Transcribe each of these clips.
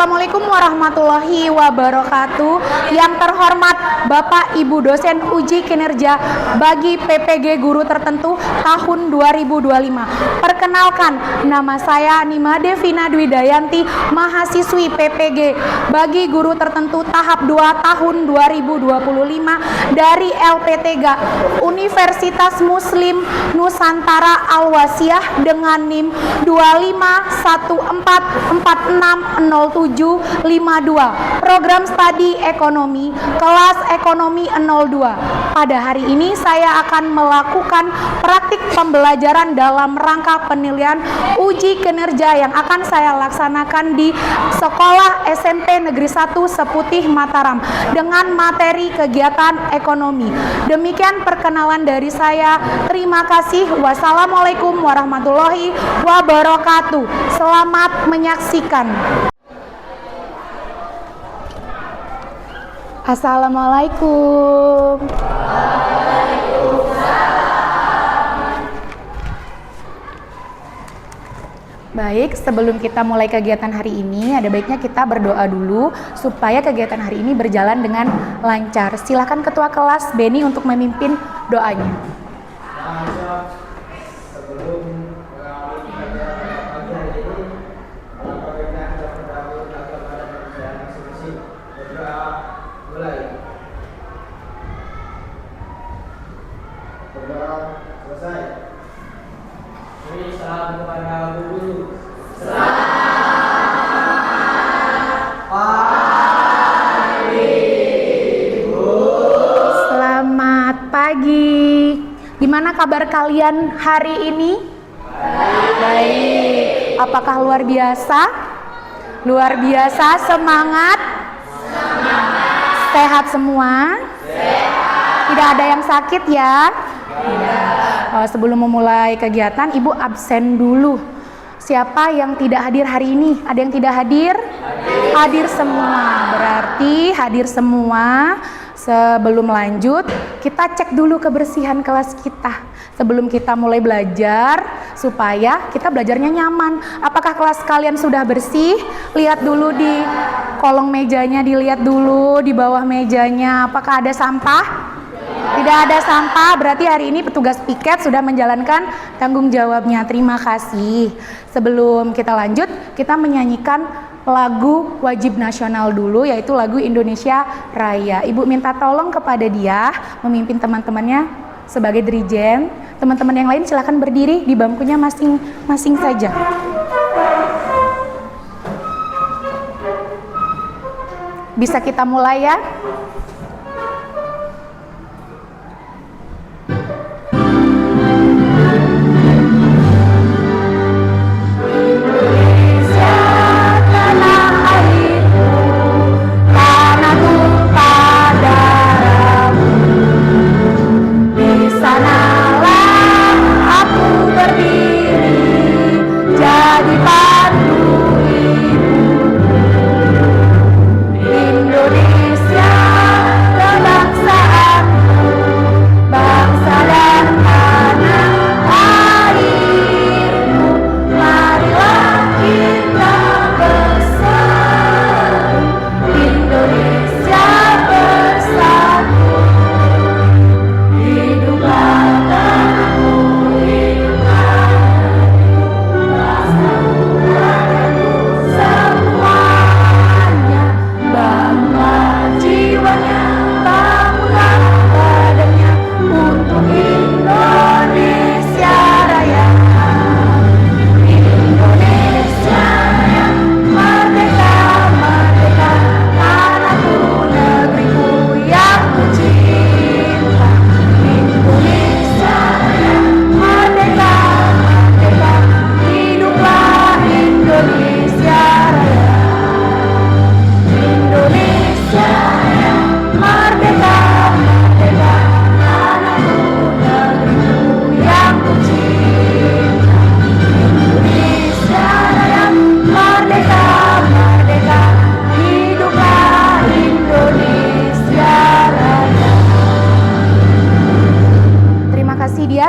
Assalamualaikum warahmatullahi wabarakatuh. Yang terhormat Bapak Ibu dosen uji kinerja bagi PPG guru tertentu tahun 2025. Perkenalkan, nama saya Nima Devina Dwidayanti, mahasiswi PPG bagi guru tertentu tahap 2 tahun 2025 dari LP3 Universitas Muslim Nusantara Al-Wasiyah dengan NIM 2514460752, program studi ekonomi, kelas ekonomi 02. Pada hari ini saya akan melakukan praktik pembelajaran dalam rangka penilaian uji kinerja yang akan saya laksanakan di Sekolah SMP Negeri 1 Seputih Mataram dengan materi kegiatan ekonomi. Demikian perkenalan dari saya. Terima kasih. Wassalamualaikum warahmatullahi wabarakatuh. Selamat menyaksikan. Assalamualaikum. Baik, sebelum kita mulai kegiatan hari ini, ada baiknya kita berdoa dulu supaya kegiatan hari ini berjalan dengan lancar. Silakan Ketua Kelas Beni untuk memimpin doanya. Salam kepada guru. Selamat pagi. Gimana kabar kalian hari ini? Baik. Apakah luar biasa? Luar biasa, semangat? Sehat semua? Tidak ada yang sakit ya? Sebelum memulai kegiatan, Ibu absen dulu. Siapa yang tidak hadir hari ini? Ada yang tidak hadir? Hadir semua. Berarti hadir semua. Sebelum lanjut, kita cek dulu kebersihan kelas kita. Sebelum kita mulai belajar, supaya kita belajarnya nyaman. Apakah kelas kalian sudah bersih? Lihat dulu di kolong mejanya, dilihat dulu di bawah mejanya. Apakah ada sampah? Tidak ada sampah, berarti hari ini petugas piket sudah menjalankan tanggung jawabnya. Terima kasih. Sebelum kita lanjut, kita menyanyikan lagu wajib nasional dulu, yaitu lagu Indonesia Raya. Ibu minta tolong kepada dia memimpin teman-temannya sebagai dirijen. Teman-teman yang lain silakan berdiri di bangkunya masing-masing saja. Bisa kita mulai ya?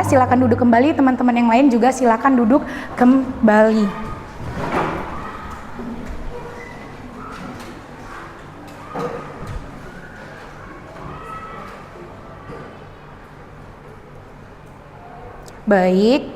Silakan duduk kembali, teman-teman yang lain juga silakan duduk kembali. Baik,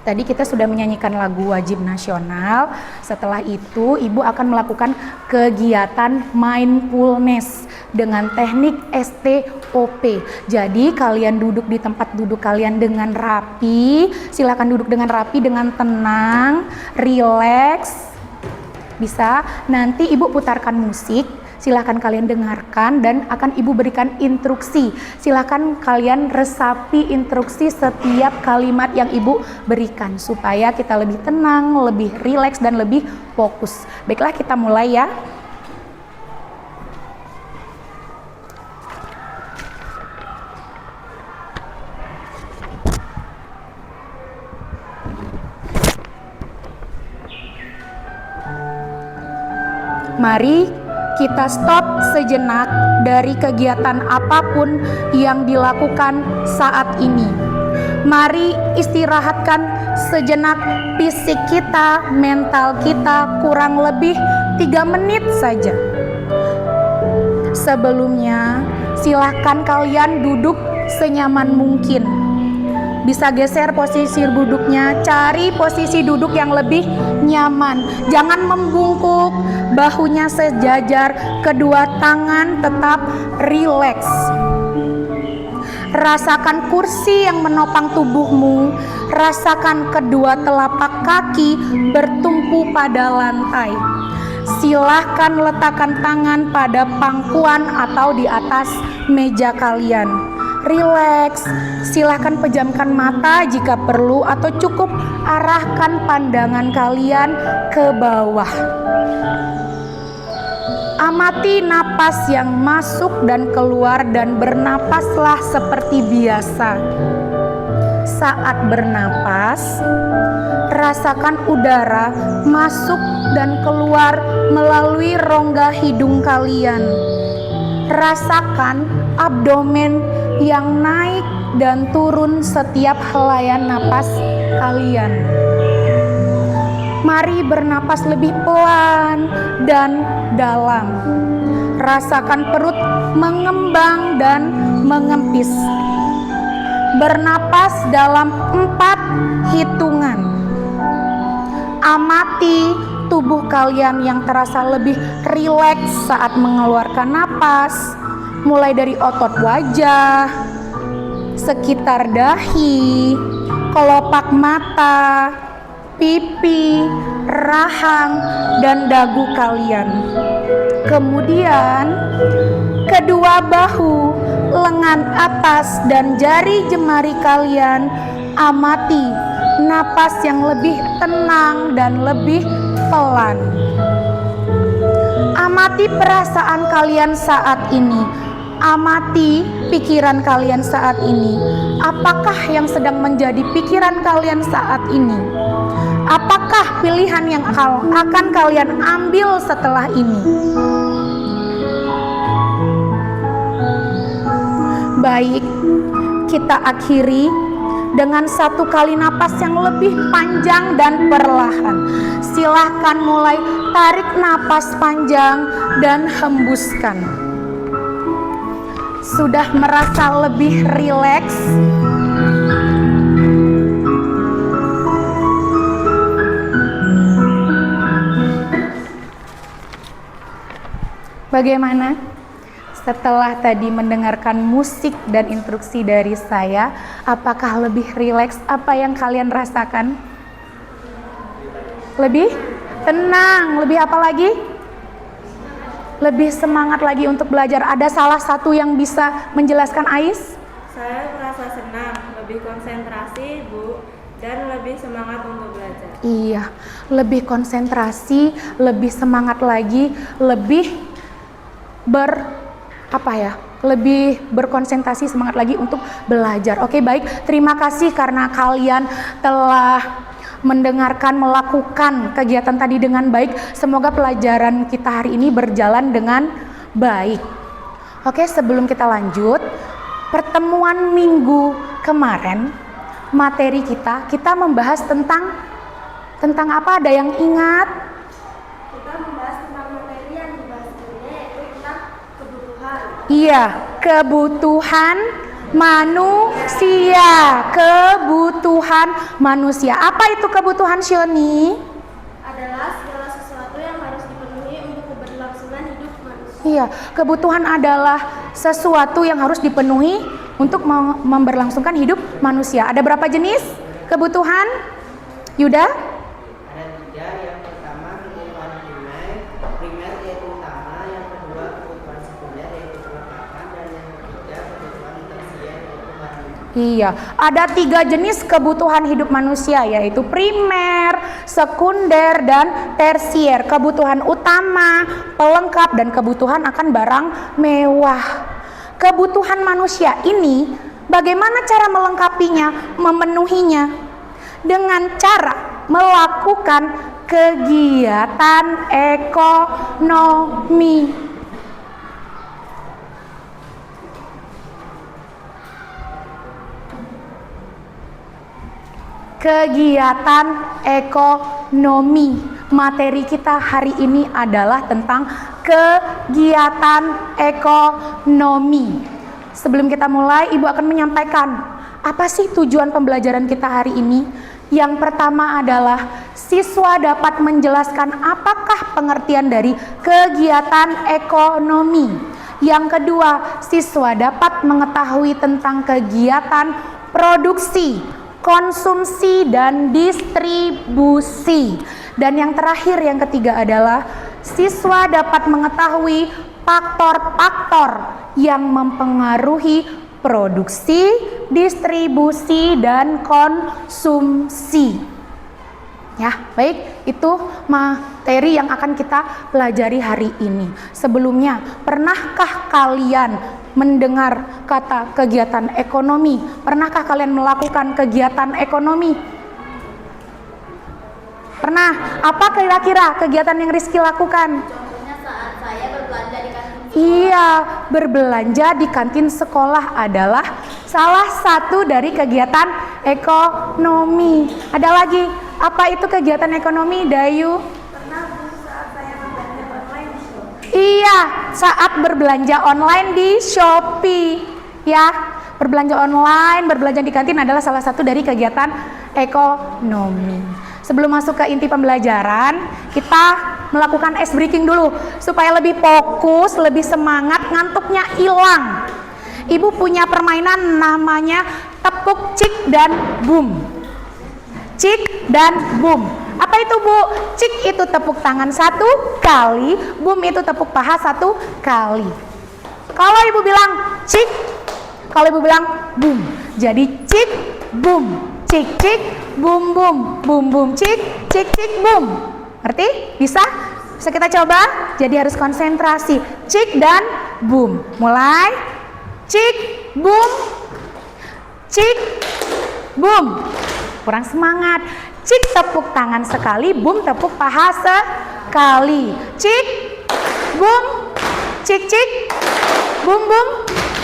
tadi kita sudah menyanyikan lagu wajib nasional. Setelah itu Ibu akan melakukan kegiatan mindfulness dengan teknik STOP. Jadi kalian duduk di tempat duduk kalian dengan rapi. Silakan duduk dengan rapi, dengan tenang, rileks. Bisa, nanti Ibu putarkan musik. Silahkan kalian dengarkan dan akan Ibu berikan instruksi. Silahkan kalian resapi instruksi setiap kalimat yang Ibu berikan supaya kita lebih tenang, lebih rileks dan lebih fokus. Baiklah, kita mulai ya. Mari kita stop sejenak dari kegiatan apapun yang dilakukan saat ini. Mari istirahatkan sejenak fisik kita, mental kita, kurang lebih 3 menit saja. Sebelumnya, silahkan kalian duduk senyaman mungkin. Bisa geser posisi duduknya, cari posisi duduk yang lebih nyaman. Jangan membungkuk, bahunya sejajar, kedua tangan tetap rileks. Rasakan kursi yang menopang tubuhmu, rasakan kedua telapak kaki bertumpu pada lantai. Silahkan letakkan tangan pada pangkuan atau di atas meja kalian. Rileks, silahkan pejamkan mata jika perlu atau cukup arahkan pandangan kalian ke bawah. Amati napas yang masuk dan keluar dan bernapaslah seperti biasa. Saat bernapas, rasakan udara masuk dan keluar melalui rongga hidung kalian. Rasakan abdomen yang naik dan turun setiap helayan napas kalian. Mari bernapas lebih pelan dan dalam. Rasakan perut mengembang dan mengempis. Bernapas dalam 4 hitungan. Amati tubuh kalian yang terasa lebih rileks saat mengeluarkan napas. Mulai dari otot wajah, sekitar dahi, kelopak mata, pipi, rahang, dan dagu kalian. Kemudian, kedua bahu, lengan atas, dan jari jemari kalian. Amati napas yang lebih tenang dan lebih pelan. Amati perasaan kalian saat ini. Amati pikiran kalian saat ini. Apakah yang sedang menjadi pikiran kalian saat ini? Apakah pilihan yang akan kalian ambil setelah ini? Baik, kita akhiri dengan 1 kali napas yang lebih panjang dan perlahan. Silahkan mulai tarik napas panjang dan hembuskan. Sudah merasa lebih rileks? Bagaimana? Setelah tadi mendengarkan musik dan instruksi dari saya, apakah lebih rileks? Apa yang kalian rasakan? Lebih tenang, lebih apa lagi? Lebih semangat lagi untuk belajar. Ada salah satu yang bisa menjelaskan, Ais? Saya merasa senang, lebih konsentrasi, Bu, dan lebih semangat untuk belajar. Iya, lebih konsentrasi, lebih semangat lagi, lebih lebih berkonsentrasi, semangat lagi untuk belajar. Oke, baik. Terima kasih karena kalian telah mendengarkan, melakukan kegiatan tadi dengan baik. Semoga pelajaran kita hari ini berjalan dengan baik. Oke, sebelum kita lanjut, pertemuan minggu kemarin, materi kita membahas tentang apa? Ada yang ingat? Kita membahas tentang materi Iya, kebutuhan manusia. Kebutuhan manusia. Apa itu kebutuhan, Syoni? Adalah segala sesuatu yang harus dipenuhi untuk keberlangsungan hidup manusia. Iya, kebutuhan adalah sesuatu yang harus dipenuhi untuk memberlangsungkan hidup manusia. Ada berapa jenis kebutuhan? Yuda? Ada 3. Yang pertama kebutuhan primer yaitu utama, yang kedua kebutuhan sekunder yaitu kelengkapan, dan yang ketiga kebutuhan tersier yaitu barang. Iya, ada 3 jenis kebutuhan hidup manusia, yaitu primer, sekunder, dan tersier. Kebutuhan utama, pelengkap, dan kebutuhan akan barang mewah. Kebutuhan manusia ini, bagaimana cara melengkapinya, memenuhinya? Dengan cara melakukan kegiatan ekonomi. Kegiatan ekonomi. Materi kita hari ini adalah tentang kegiatan ekonomi. Sebelum kita mulai, Ibu akan menyampaikan apa sih tujuan pembelajaran kita hari ini. Yang pertama adalah siswa dapat menjelaskan apakah pengertian dari kegiatan ekonomi. Yang kedua, siswa dapat mengetahui tentang kegiatan produksi, konsumsi, dan distribusi. Dan yang terakhir, yang ketiga adalah siswa dapat mengetahui faktor-faktor yang mempengaruhi produksi, distribusi, dan konsumsi. Ya, baik, itu materi yang akan kita pelajari hari ini. Sebelumnya, pernahkah kalian mendengar kata kegiatan ekonomi? Pernahkah kalian melakukan kegiatan ekonomi? Pernah? Apa kira-kira kegiatan yang Rizky lakukan? Contohnya saat saya berbelanja di kantin. Iya, berbelanja di kantin sekolah adalah salah satu dari kegiatan ekonomi. Ada lagi, apa itu kegiatan ekonomi, Dayu? Pernah Bu, saat saya berbelanja online di Shopee. Iya, saat berbelanja online di Shopee. Ya, berbelanja online, berbelanja di kantin adalah salah satu dari kegiatan ekonomi. Sebelum masuk ke inti pembelajaran, kita melakukan ice breaking dulu supaya lebih fokus, lebih semangat, ngantuknya hilang. Ibu punya permainan namanya tepuk cik dan boom. Cik dan boom. Apa itu, Bu? Cik itu tepuk tangan 1 kali, boom itu tepuk paha 1 kali. Kalau Ibu bilang cik, kalau Ibu bilang boom, jadi cik boom. Cik cik boom boom, boom boom cik cik boom. Ngerti? Bisa? Bisa kita coba? Jadi harus konsentrasi. Cik dan boom. Mulai. Cik boom. Cik boom. Kurang semangat. Cik tepuk tangan sekali, boom tepuk paha sekali. Cik boom. Cik cik boom boom.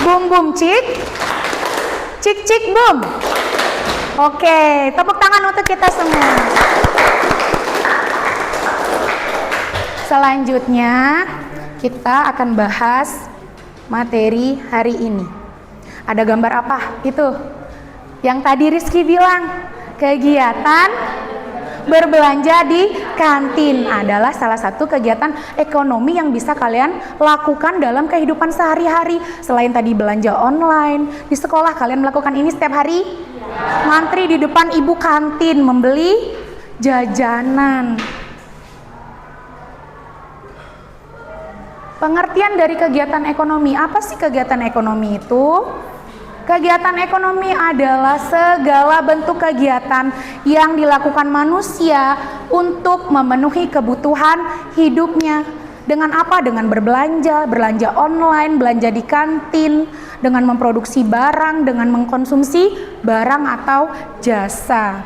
Boom boom cik. Cik cik boom. Oke, tepuk tangan untuk kita semua. Selanjutnya, kita akan bahas materi hari ini. Ada gambar apa? Itu yang tadi Rizky bilang, kegiatan berbelanja di kantin adalah salah satu kegiatan ekonomi yang bisa kalian lakukan dalam kehidupan sehari-hari. Selain tadi belanja online, di sekolah kalian melakukan ini setiap hari? Ngantri di depan ibu kantin membeli jajanan. Pengertian dari kegiatan ekonomi, apa sih kegiatan ekonomi itu? Kegiatan ekonomi adalah segala bentuk kegiatan yang dilakukan manusia untuk memenuhi kebutuhan hidupnya. Dengan apa? Dengan berbelanja, belanja online, belanja di kantin, dengan memproduksi barang, dengan mengkonsumsi barang atau jasa.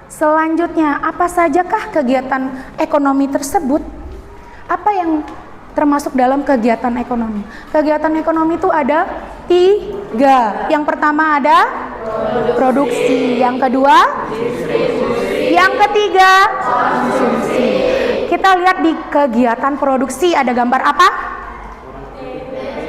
Selanjutnya, apa sajakah kegiatan ekonomi tersebut? Apa yang termasuk dalam kegiatan ekonomi? Kegiatan ekonomi itu ada 3. Yang pertama ada produksi, yang kedua distribusi, yang ketiga konsumsi. Kita Kita lihat di kegiatan produksi ada gambar apa?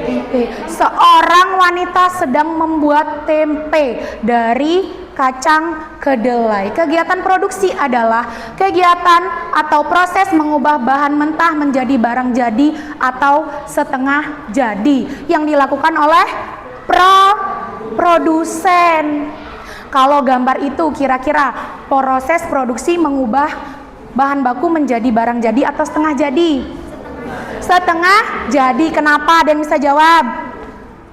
Tempe. Seorang wanita sedang membuat tempe dari kacang kedelai. Kegiatan produksi adalah kegiatan atau proses mengubah bahan mentah menjadi barang jadi atau setengah jadi yang dilakukan oleh produsen. Kalau gambar itu kira-kira proses produksi mengubah bahan baku menjadi barang jadi atau setengah jadi? Setengah jadi. Kenapa? Ada yang bisa jawab?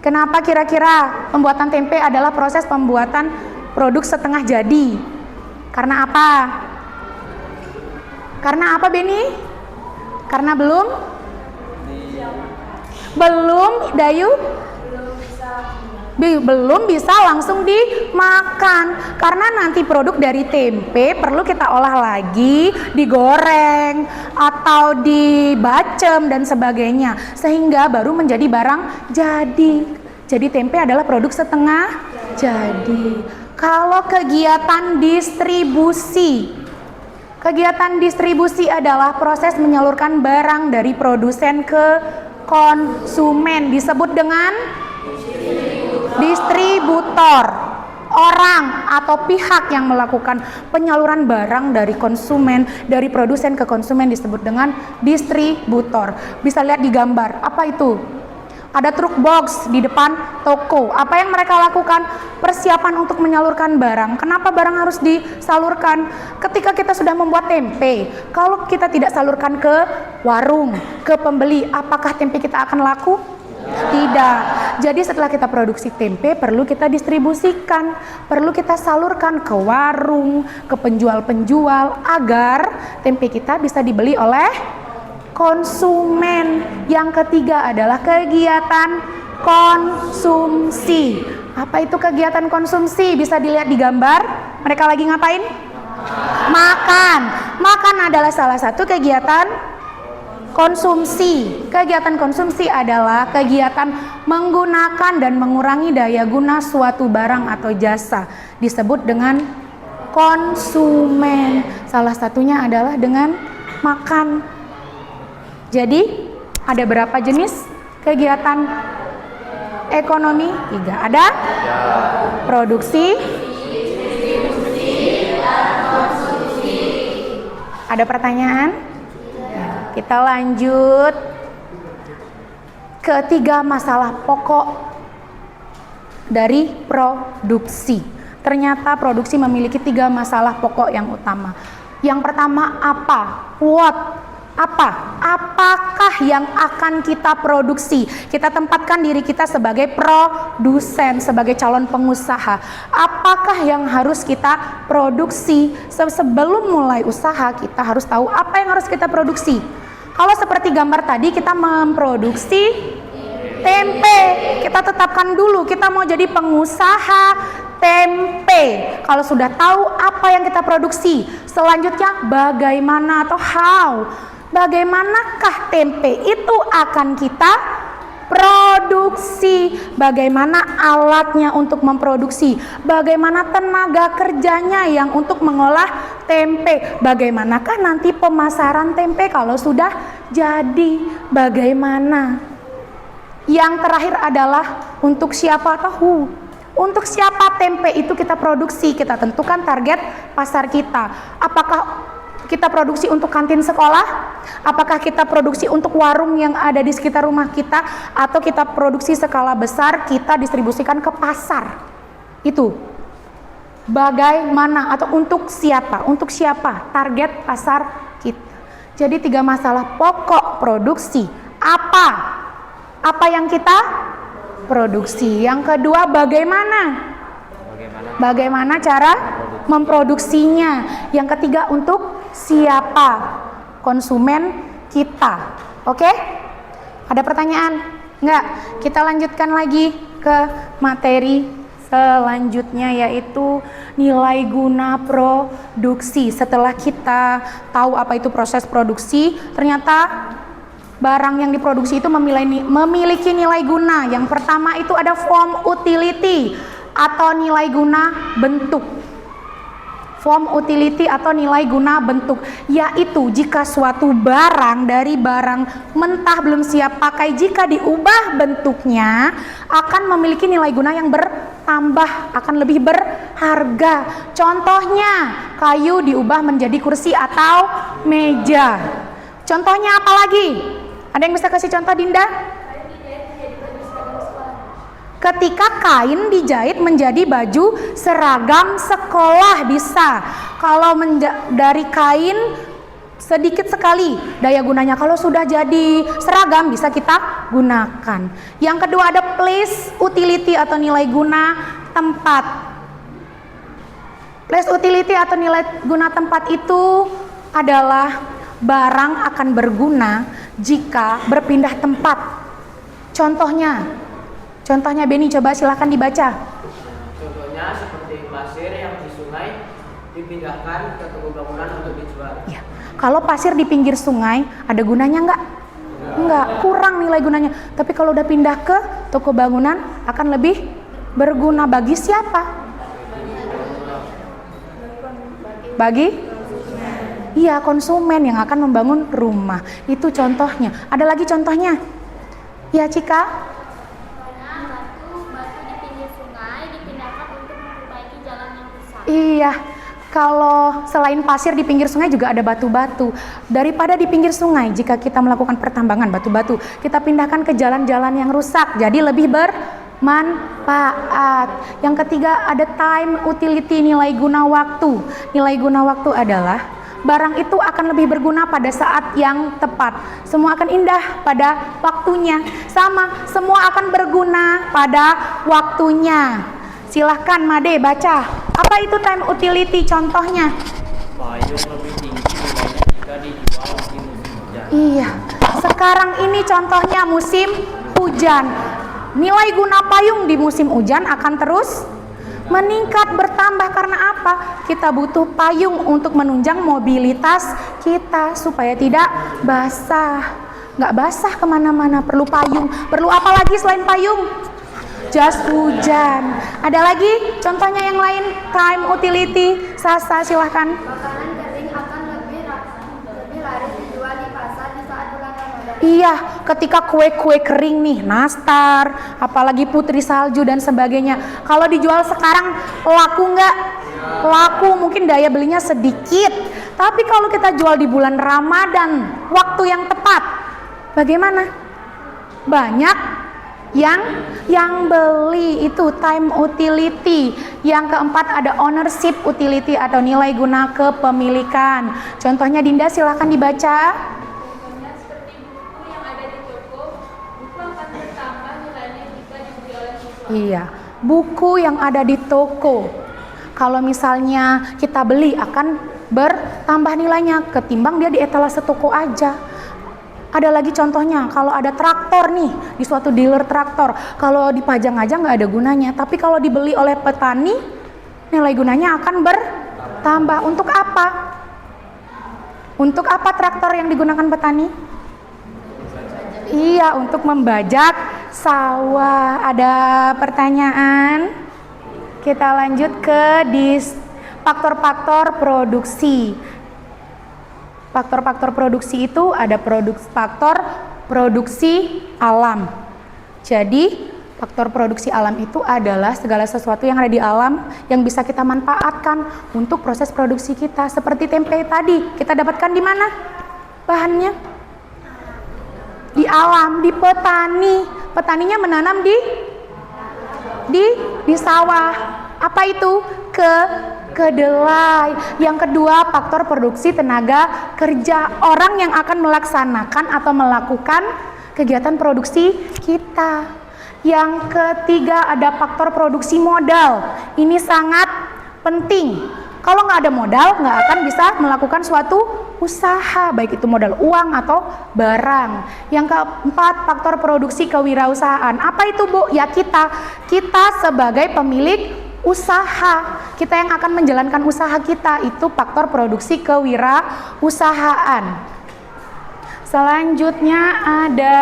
Kenapa kira-kira pembuatan tempe adalah proses pembuatan produk setengah jadi? Karena apa? Karena apa, Beni? Karena belum, Dayu? Belum bisa langsung dimakan. Karena nanti produk dari tempe perlu kita olah lagi, digoreng atau dibacem dan sebagainya, sehingga baru menjadi barang jadi. Jadi tempe adalah produk setengah jadi. Kalau kegiatan distribusi, kegiatan distribusi adalah proses menyalurkan barang dari produsen ke konsumen, disebut dengan distributor. Orang atau pihak yang melakukan penyaluran barang dari konsumen, dari produsen ke konsumen disebut dengan distributor. Bisa lihat di gambar, apa itu? Ada truk box di depan toko. Apa yang mereka lakukan? Persiapan untuk menyalurkan barang. Kenapa barang harus disalurkan? Ketika kita sudah membuat tempe, kalau kita tidak salurkan ke warung, ke pembeli, apakah tempe kita akan laku? Tidak. Jadi setelah kita produksi tempe, perlu kita distribusikan, perlu kita salurkan ke warung, ke penjual-penjual, agar tempe kita bisa dibeli oleh konsumen. Yang ketiga adalah kegiatan konsumsi. Apa itu kegiatan konsumsi? Bisa dilihat di gambar. Mereka lagi ngapain? Makan. Makan adalah salah satu kegiatan konsumsi. Kegiatan konsumsi adalah kegiatan menggunakan dan mengurangi daya guna suatu barang atau jasa, disebut dengan konsumen. Salah satunya adalah dengan makan. Jadi ada berapa jenis kegiatan ekonomi? 3. Ada produksi, dan konsumsi. Ada pertanyaan? Kita lanjut ke 3 masalah pokok dari produksi. Ternyata produksi memiliki 3 masalah pokok yang utama. Yang pertama apa? What? Apa? Apakah yang akan kita produksi? Kita tempatkan diri kita sebagai produsen, sebagai calon pengusaha. Apakah yang harus kita produksi? Sebelum mulai usaha, kita harus tahu apa yang harus kita produksi. Kalau seperti gambar tadi, kita memproduksi tempe. Kita tetapkan dulu, kita mau jadi pengusaha tempe. Kalau sudah tahu apa yang kita produksi, selanjutnya bagaimana atau how, bagaimanakah tempe itu akan kita produksi, bagaimana alatnya untuk memproduksi, bagaimana tenaga kerjanya yang untuk mengolah tempe, bagaimanakah nanti pemasaran tempe kalau sudah jadi, bagaimana. Yang terakhir adalah untuk siapa tahu. Untuk siapa tempe itu kita produksi, kita tentukan target pasar kita. Apakah kita produksi untuk kantin sekolah? Apakah kita produksi untuk warung yang ada di sekitar rumah kita? Atau kita produksi skala besar, kita distribusikan ke pasar? Itu bagaimana atau untuk siapa? Untuk siapa target pasar kita? Jadi 3 masalah pokok produksi. Apa yang kita produksi? Yang kedua, bagaimana cara memproduksinya? Yang ketiga, untuk siapa? Konsumen kita. Oke? Ada pertanyaan? Enggak? Kita lanjutkan lagi ke materi selanjutnya, yaitu nilai guna produksi. Setelah kita tahu apa itu proses produksi, ternyata barang yang diproduksi itu memiliki nilai guna. Yang pertama itu ada form utility atau nilai guna bentuk. form utility atau nilai guna bentuk, yaitu jika suatu barang dari barang mentah belum siap pakai, jika diubah bentuknya akan memiliki nilai guna yang bertambah, akan lebih berharga. Contohnya, kayu diubah menjadi kursi atau meja. Contohnya apa lagi? Ada yang bisa kasih contoh, Dinda? Ketika kain dijahit menjadi baju seragam sekolah bisa. Kalau dari kain sedikit sekali daya gunanya, kalau sudah jadi seragam bisa kita gunakan. Yang kedua ada place utility atau nilai guna tempat. Place utility atau nilai guna tempat itu adalah barang akan berguna jika berpindah tempat. Contohnya Beni, coba silahkan dibaca. Contohnya seperti pasir yang di sungai dipindahkan ke toko bangunan untuk dijual. Ya. Kalau pasir di pinggir sungai ada gunanya nggak? Nggak, kurang nilai gunanya. Tapi kalau udah pindah ke toko bangunan akan lebih berguna. Bagi siapa? Bagi? Iya, konsumen yang akan membangun rumah. Itu contohnya. Ada lagi contohnya? Ya, Cika? Iya, kalau selain pasir di pinggir sungai juga ada batu-batu. Daripada di pinggir sungai, jika kita melakukan pertambangan batu-batu, kita pindahkan ke jalan-jalan yang rusak, jadi lebih bermanfaat. Yang ketiga ada time utility, nilai guna waktu. Nilai guna waktu adalah barang itu akan lebih berguna pada saat yang tepat. Semua akan indah pada waktunya. Sama, semua akan berguna pada waktunya. Silahkan Made baca. Apa itu time utility? Contohnya. Payung lebih tinggi jika dijual di musim hujan. Iya. Sekarang ini contohnya musim hujan. Nilai guna payung di musim hujan akan terus meningkat, bertambah. Karena apa? Kita butuh payung untuk menunjang mobilitas kita supaya tidak basah. Nggak basah kemana-mana, perlu payung. Perlu apa lagi selain payung? Jas hujan. Ada lagi contohnya yang lain time utility? Sasa, silahkan. Makanan kering akan lebih laris dijual di pasar di saat bulan Ramadan. Iya, ketika kue-kue kering nih, nastar, apalagi putri salju dan sebagainya, kalau dijual sekarang laku nggak? Laku, mungkin daya belinya sedikit. Tapi kalau kita jual di bulan Ramadan, waktu yang tepat, bagaimana? Banyak yang beli. Itu time utility. Yang keempat ada ownership utility atau nilai guna kepemilikan. Contohnya Dinda, silahkan dibaca. Contohnya seperti buku yang ada di toko, buku akan bertambah nilainya jika dibeli oleh siswa. Iya, buku yang ada di toko, kalau misalnya kita beli akan bertambah nilainya ketimbang dia di etalase toko aja. Ada lagi contohnya, kalau ada traktor nih di suatu dealer traktor, kalau dipajang aja nggak ada gunanya, tapi kalau dibeli oleh petani nilai gunanya akan bertambah. Untuk apa? Untuk apa traktor yang digunakan petani? Iya, untuk membajak sawah. Ada pertanyaan? Kita lanjut ke faktor-faktor produksi. Faktor-faktor produksi itu ada faktor produksi alam. Jadi faktor produksi alam itu adalah segala sesuatu yang ada di alam yang bisa kita manfaatkan untuk proses produksi kita. Seperti tempe tadi, kita dapatkan di mana bahannya? Di alam, di petani. Petaninya menanam di sawah. Apa itu? Kedelai. Yang kedua, faktor produksi tenaga kerja, orang yang akan melaksanakan atau melakukan kegiatan produksi kita. Yang ketiga ada faktor produksi modal. Ini sangat penting. Kalau nggak ada modal, nggak akan bisa melakukan suatu usaha, baik itu modal uang atau barang. Yang keempat, faktor produksi kewirausahaan. Apa itu, Bu? Ya kita sebagai pemilik usaha, kita yang akan menjalankan usaha kita, itu faktor produksi kewirausahaan. Selanjutnya ada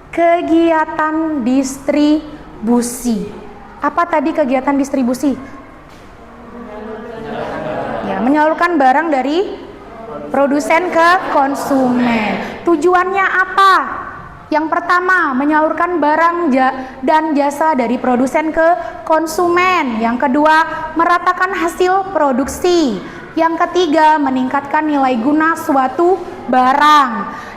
kegiatan distribusi. Apa tadi kegiatan distribusi? Ya, menyalurkan barang dari produsen ke konsumen. Tujuannya apa? Yang pertama, menyalurkan barang dan jasa dari produsen ke konsumen. Yang kedua, meratakan hasil produksi. Yang ketiga, meningkatkan nilai guna suatu barang.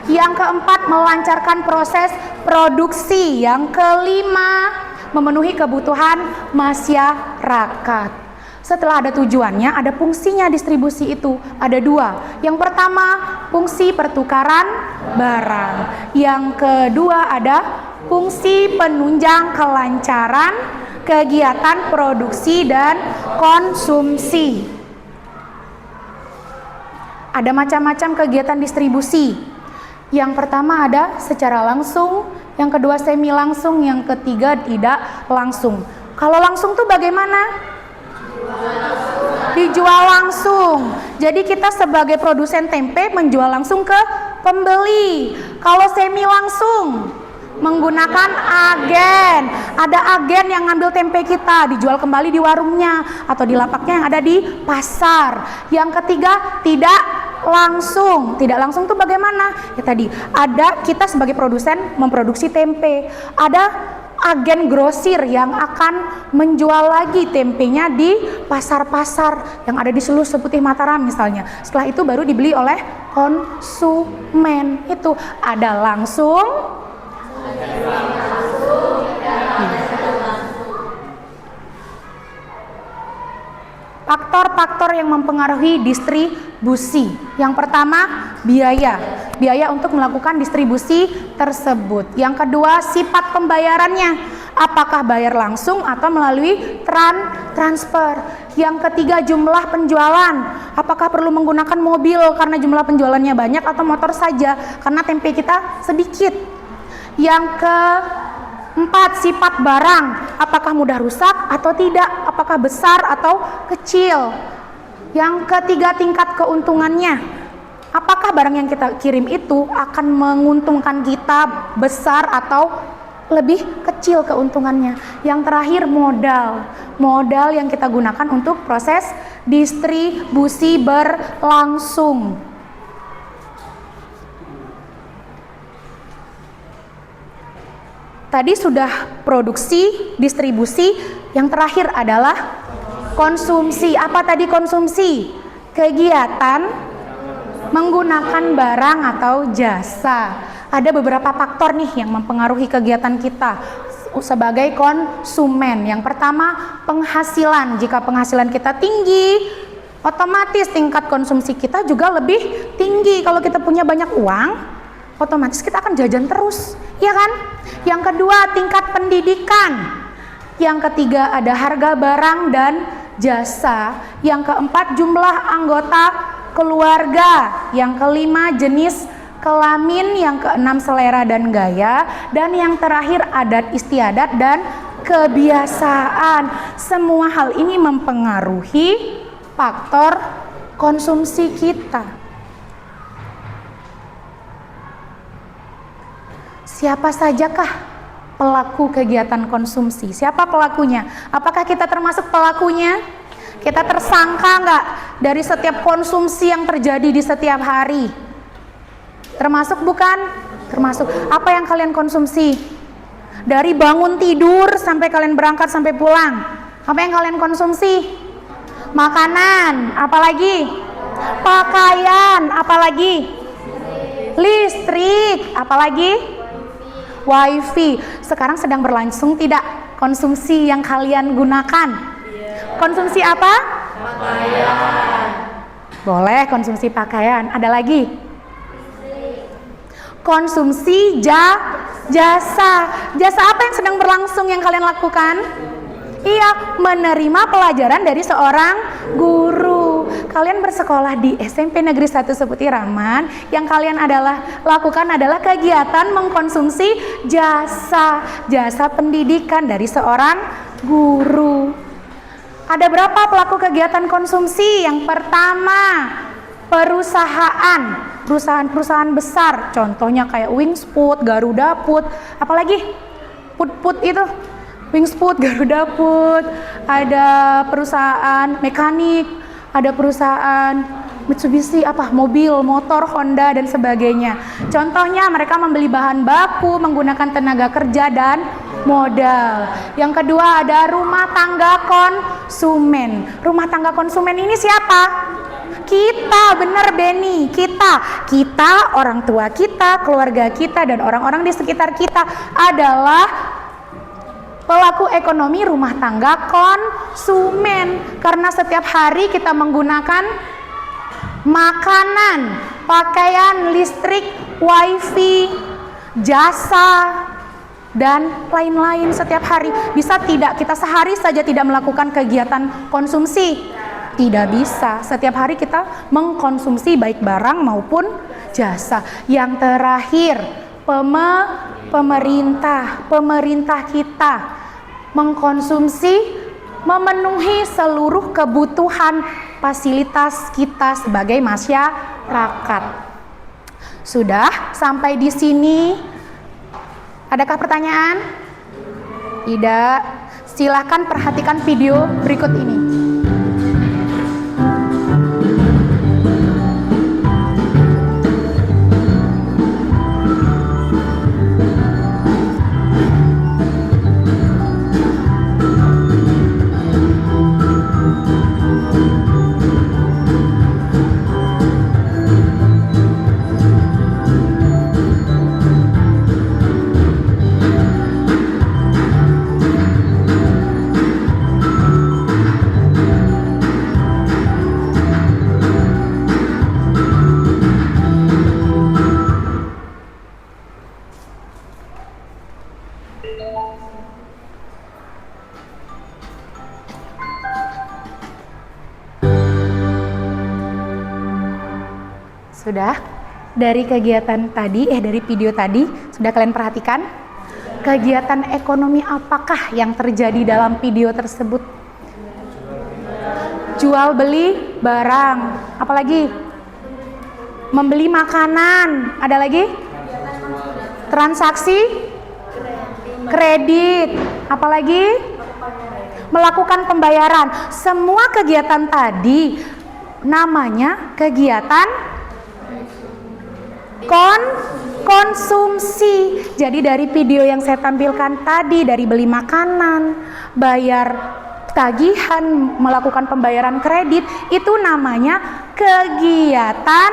Yang keempat, melancarkan proses produksi. Yang kelima, memenuhi kebutuhan masyarakat. Setelah ada tujuannya, ada fungsinya distribusi itu. Ada dua. Yang pertama, fungsi pertukaran barang. Yang kedua ada fungsi penunjang kelancaran kegiatan produksi dan konsumsi. Ada macam-macam kegiatan distribusi. Yang pertama ada secara langsung, yang kedua semi langsung, yang ketiga tidak langsung. Kalau langsung tuh bagaimana? Dijual langsung. Jadi kita sebagai produsen tempe menjual langsung ke pembeli. Kalau semi langsung menggunakan agen. Ada agen yang ngambil tempe kita, dijual kembali di warungnya atau di lapaknya yang ada di pasar. Yang ketiga tidak langsung. Tidak langsung tuh bagaimana? Ya tadi ada kita sebagai produsen memproduksi tempe. Ada agen grosir yang akan menjual lagi tempenya di pasar-pasar yang ada di seluruh Seputih Mataram misalnya. Setelah itu baru dibeli oleh konsumen. Itu ada langsung, faktor-faktor yang mempengaruhi distribusi. Yang pertama, biaya. Biaya untuk melakukan distribusi tersebut. Yang kedua, sifat pembayarannya. Apakah bayar langsung atau melalui transfer. Yang ketiga, jumlah penjualan. Apakah perlu menggunakan mobil karena jumlah penjualannya banyak atau motor saja karena tempe kita sedikit. Yang keempat, sifat barang. Apakah mudah rusak atau tidak? Apakah besar atau kecil? Yang ketiga, tingkat keuntungannya. Apakah barang yang kita kirim itu akan menguntungkan kita besar atau lebih kecil keuntungannya? Yang terakhir, modal. Modal yang kita gunakan untuk proses distribusi berlangsung. Tadi sudah produksi, distribusi, yang terakhir adalah konsumsi. Apa tadi konsumsi? Kegiatan menggunakan barang atau jasa. Ada beberapa faktor nih yang mempengaruhi kegiatan kita sebagai konsumen. Yang pertama, penghasilan. Jika penghasilan kita tinggi, otomatis tingkat konsumsi kita juga lebih tinggi. Kalau kita punya banyak uang, otomatis kita akan jajan terus, ya kan? Yang kedua, tingkat pendidikan. Yang ketiga, ada harga barang dan jasa. Yang keempat, jumlah anggota keluarga. Yang kelima, jenis kelamin. Yang keenam, selera dan gaya. Dan yang terakhir, adat istiadat dan kebiasaan. Semua hal ini mempengaruhi faktor konsumsi kita. Siapa sajakah pelaku kegiatan konsumsi? Siapa pelakunya? Apakah kita termasuk pelakunya? Kita tersangka nggak dari setiap konsumsi yang terjadi di setiap hari? Termasuk bukan? Termasuk. Apa yang kalian konsumsi? Dari bangun tidur sampai kalian berangkat sampai pulang. Apa yang kalian konsumsi? Makanan. Apalagi? Pakaian. Apalagi? Listrik. Apalagi? Wifi. Sekarang sedang berlangsung tidak konsumsi yang kalian gunakan? Konsumsi apa? Pakaian. Boleh konsumsi pakaian. Ada lagi? Konsumsi jasa. Jasa apa yang sedang berlangsung yang kalian lakukan? Iya, menerima pelajaran dari seorang guru. Kalian bersekolah di SMP Negeri 1 Seputih Raman. Yang kalian lakukan adalah kegiatan mengkonsumsi jasa pendidikan dari seorang guru. Ada berapa pelaku kegiatan konsumsi? Yang pertama, perusahaan besar. Contohnya kayak Wings Food, Garuda Food, apalagi Food itu. Wings Food, Garuda Food, ada perusahaan mekanik, ada perusahaan Mitsubishi, mobil, motor, Honda, dan sebagainya. Contohnya mereka membeli bahan baku, menggunakan tenaga kerja dan modal. Yang kedua ada rumah tangga konsumen. Rumah tangga konsumen ini siapa? Kita, bener Benny, kita, orang tua kita, keluarga kita, dan orang-orang di sekitar kita adalah pelaku ekonomi rumah tangga konsumen. Karena setiap hari kita menggunakan makanan, pakaian, listrik, wifi, jasa, dan lain-lain setiap hari. Bisa tidak kita sehari saja tidak melakukan kegiatan konsumsi? Tidak bisa. Setiap hari kita mengkonsumsi baik barang maupun jasa. Yang terakhir, pemerintah kita mengkonsumsi, memenuhi seluruh kebutuhan fasilitas kita sebagai masyarakat. Sudah sampai di sini? Adakah pertanyaan? Tidak. Silahkan perhatikan video berikut ini. Sudah? Dari kegiatan tadi, dari video tadi, sudah kalian perhatikan? Kegiatan ekonomi apakah yang terjadi dalam video tersebut? Jual beli barang, apalagi? Membeli makanan, ada lagi? Transaksi kredit, apalagi? Melakukan pembayaran. Semua kegiatan tadi namanya kegiatan konsumsi. Jadi dari video yang saya tampilkan tadi, dari beli makanan, bayar tagihan, melakukan pembayaran kredit, itu namanya kegiatan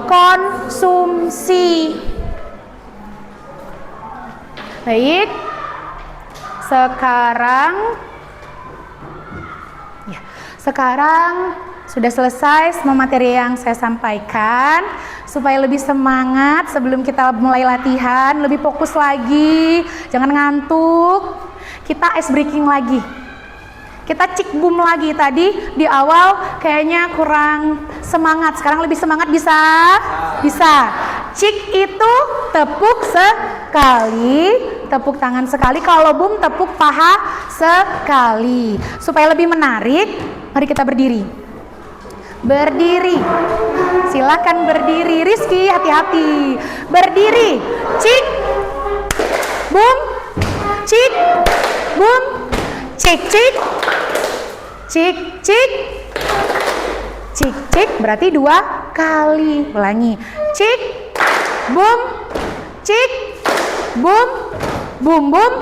konsumsi. Baik, sekarang sudah selesai semua materi yang saya sampaikan. Supaya lebih semangat sebelum kita mulai latihan, lebih fokus lagi, jangan ngantuk. Kita ice breaking lagi. Kita cik boom lagi. Tadi di awal kayaknya kurang semangat, sekarang lebih semangat, bisa? Bisa. Cik itu tepuk sekali, tepuk tangan sekali. Kalau boom tepuk paha sekali. Supaya lebih menarik, mari kita berdiri. Berdiri, silakan berdiri. Rizky, hati-hati. Berdiri, cik, boom, cik, boom, cik, cik, cik, cik, cik, cik. Berarti 2 kali. Ulangi, cik, boom, cik, boom, boom, boom,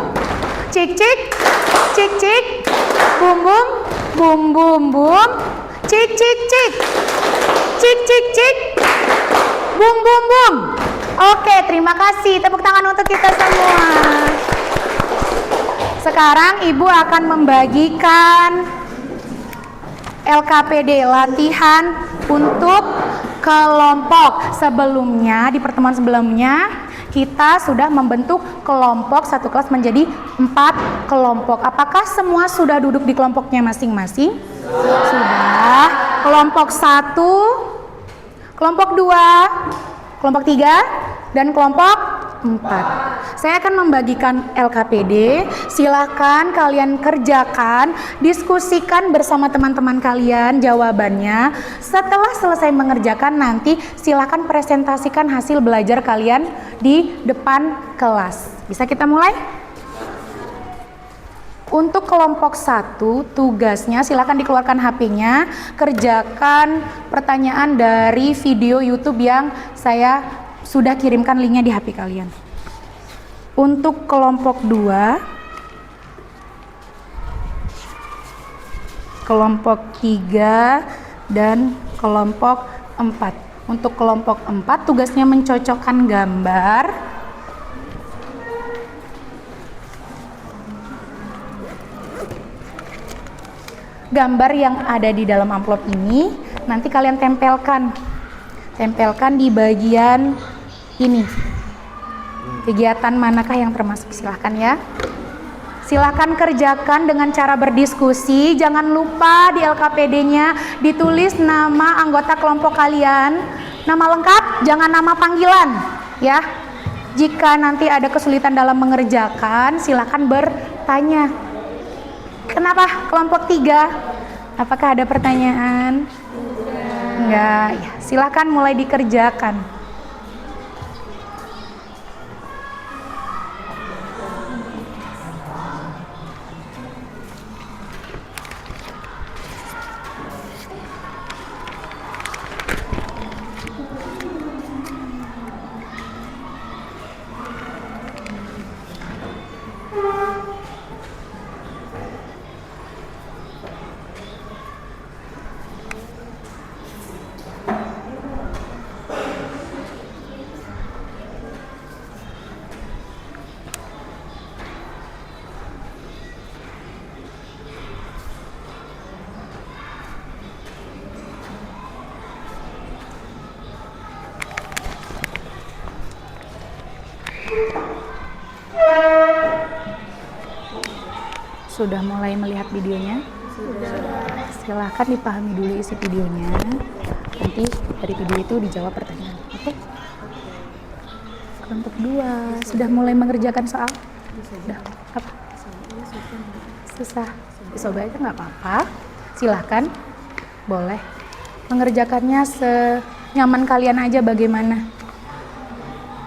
cik, cik, cik, cik, boom, boom, boom, boom, boom. Cik, cik, cik, cik, cik, cik, boom, boom, boom. Oke, terima kasih. Tepuk tangan untuk kita semua. Sekarang Ibu akan membagikan LKPD, latihan untuk kelompok. Sebelumnya, di pertemuan sebelumnya, kita sudah membentuk kelompok satu kelas menjadi 4 kelompok. Apakah semua sudah duduk di kelompoknya masing-masing? Sudah. Kelompok 1, kelompok 2, kelompok 3, dan kelompok 4. Saya akan membagikan LKPD. Silakan kalian kerjakan, diskusikan bersama teman-teman kalian jawabannya. Setelah selesai mengerjakan, nanti silakan presentasikan hasil belajar kalian di depan kelas. Bisa kita mulai? Untuk kelompok 1, tugasnya silakan dikeluarkan HP-nya, kerjakan pertanyaan dari video YouTube yang saya sudah kirimkan linknya di HP kalian. Untuk kelompok 2, kelompok 3, dan kelompok 4. Untuk kelompok 4, tugasnya mencocokkan gambar yang ada di dalam amplop ini. Nanti kalian tempelkan di bagian ini. Kegiatan manakah yang termasuk? Silahkan ya. Silahkan kerjakan dengan cara berdiskusi. Jangan lupa di LKPD-nya ditulis nama anggota kelompok kalian, nama lengkap, jangan nama panggilan ya. Jika nanti ada kesulitan dalam mengerjakan, silahkan bertanya. Kenapa kelompok 3? Apakah ada pertanyaan? Enggak, ya. Silahkan mulai dikerjakan. Sudah mulai melihat videonya? Sudah. Silahkan dipahami dulu isi videonya. Nanti dari video itu dijawab pertanyaan. Oke? Kelompok 2 sudah mulai mengerjakan soal? Sudah. Apa? Susah. Dicoba aja nggak apa-apa. Silahkan. Boleh. Mengerjakannya senyaman kalian aja bagaimana.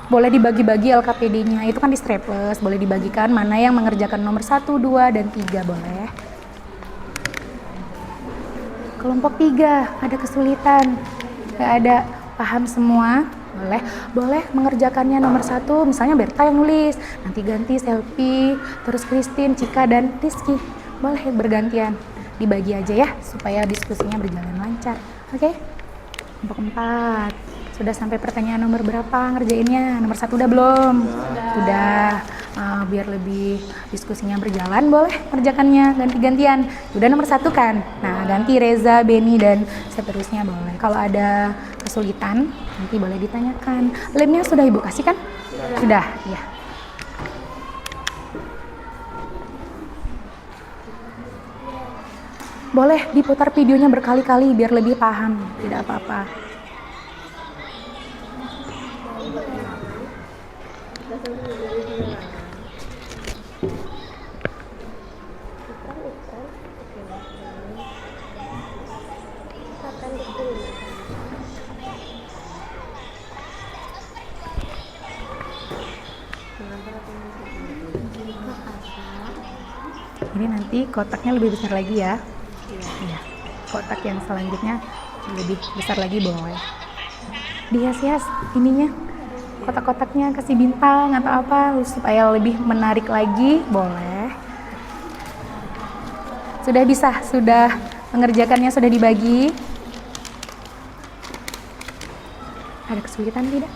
Boleh dibagi-bagi LKPD-nya, itu kan di staples, boleh dibagikan mana yang mengerjakan nomor 1, 2, dan 3 boleh. Kelompok 3, ada kesulitan, nggak ada, paham semua? Boleh mengerjakannya nomor 1, misalnya Berta yang nulis, nanti ganti Selfie, terus Christine, Cika, dan Rizky. Boleh bergantian, dibagi aja ya, supaya diskusinya berjalan lancar, oke? Kelompok 4. Sudah sampai pertanyaan nomor berapa ngerjainnya? Nomor 1 udah belum? Sudah. Biar lebih diskusinya berjalan, boleh kerjakannya ganti-gantian. Udah nomor 1 kan? Nah, ganti Reza, Beni, dan seterusnya boleh. Kalau ada kesulitan, nanti boleh ditanyakan. Lemnya sudah Ibu kasih kan? Sudah, iya. Boleh diputar videonya berkali-kali biar lebih paham, tidak apa-apa. Ini nanti kotaknya lebih besar lagi ya. Iya. Kotak yang selanjutnya lebih besar lagi boleh. Dihias-hias ininya. Kotak-kotaknya kasih bintang atau apa supaya lebih menarik lagi, boleh. Sudah bisa, sudah mengerjakannya, sudah dibagi. Ada kesulitan tidak?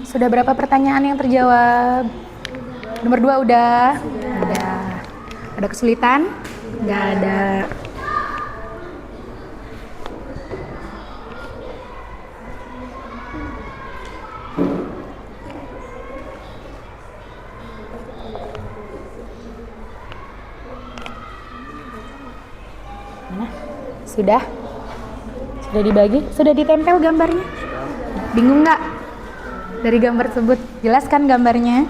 Sudah berapa pertanyaan yang terjawab? Nomor 2 udah? Udah. Ada kesulitan? Nggak ada. Mana? Sudah? Sudah dibagi? Sudah ditempel gambarnya? Bingung nggak dari gambar tersebut? Jelaskan gambarnya.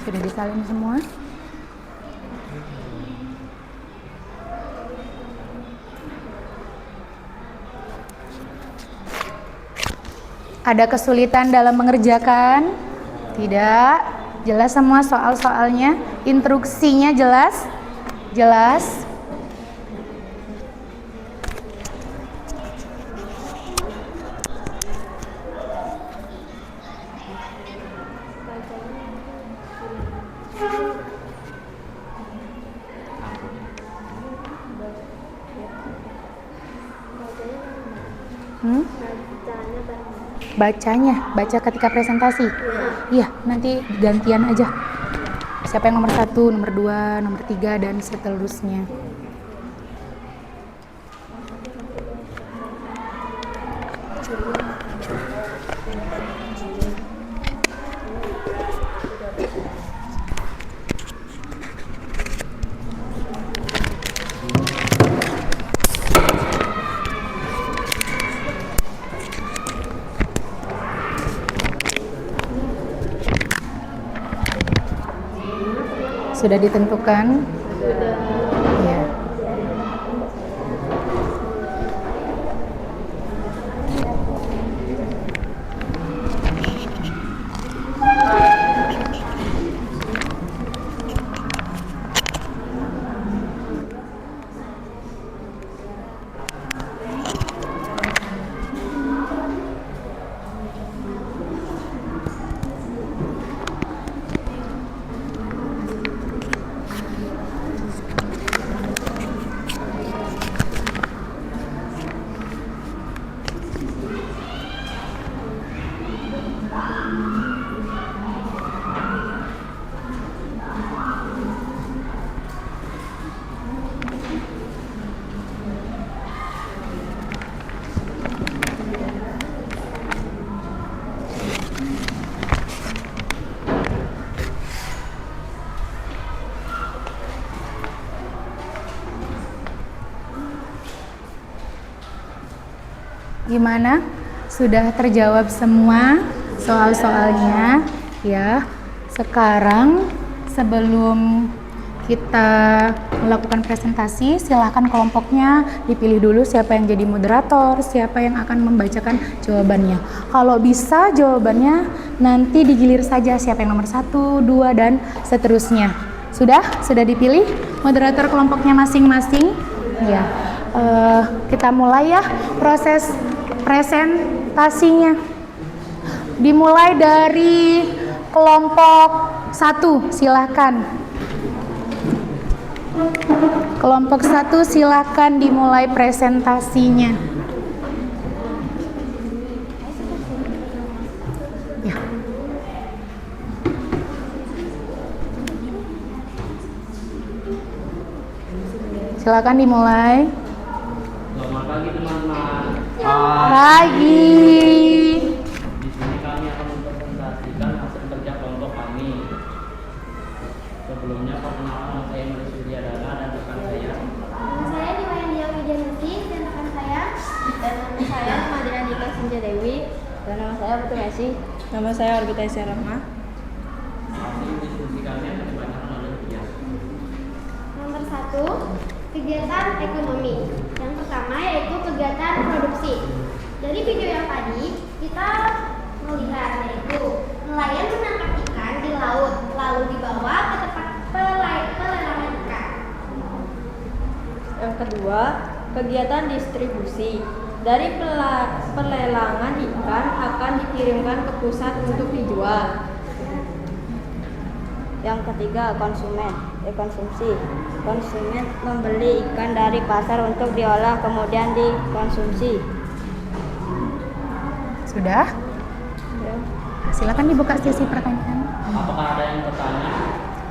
Sudah disalin semua? Ada kesulitan dalam mengerjakan? Tidak. Jelas semua soal-soalnya? Instruksinya jelas? Jelas? Bacanya, baca ketika presentasi. Iya, nanti gantian aja. Siapa yang nomor 1, nomor 2, nomor 3 dan seterusnya. Sudah ditentukan? Sudah. Ya. Gimana? Sudah terjawab semua soal-soalnya ya. Sekarang sebelum kita melakukan presentasi, silahkan kelompoknya dipilih dulu siapa yang jadi moderator, siapa yang akan membacakan jawabannya. Kalau bisa jawabannya nanti digilir saja siapa yang nomor 1, 2 dan seterusnya. Sudah dipilih moderator kelompoknya masing-masing? Ya. Kita mulai ya proses presentasinya. Dimulai dari kelompok 1, silahkan. Kelompok 1 silahkan dimulai presentasinya. Ya. Silakan dimulai. Selamat pagi teman-teman. Pagi. Di sini kami akan mempresentasikan hasil kerja kelompok kami. Sebelumnya perkenalkan saya Mari Suryadana dan rekan saya. Nama saya Dimayania Wijanusi dan rekan saya. Dan nama saya Madina Dika Sinja Dewi. Dan nama saya Putu Messi. Nama saya Orbita Isyarahma. Hasil diskusi kami akan dibacakan oleh kegiatan. Nomor 1, kegiatan ekonomi. Yang pertama yaitu kegiatan produksi. Dari video yang tadi kita melihat yaitu nelayan menangkap ikan di laut lalu dibawa ke tempat pelelangan ikan. Yang kedua, kegiatan distribusi. Dari pelelangan ikan akan dikirimkan ke pusat untuk dijual. Yang ketiga, konsumsi. konsumen membeli ikan dari pasar untuk diolah kemudian dikonsumsi. Sudah? Silakan dibuka sesi pertanyaan. Apakah ada yang bertanya?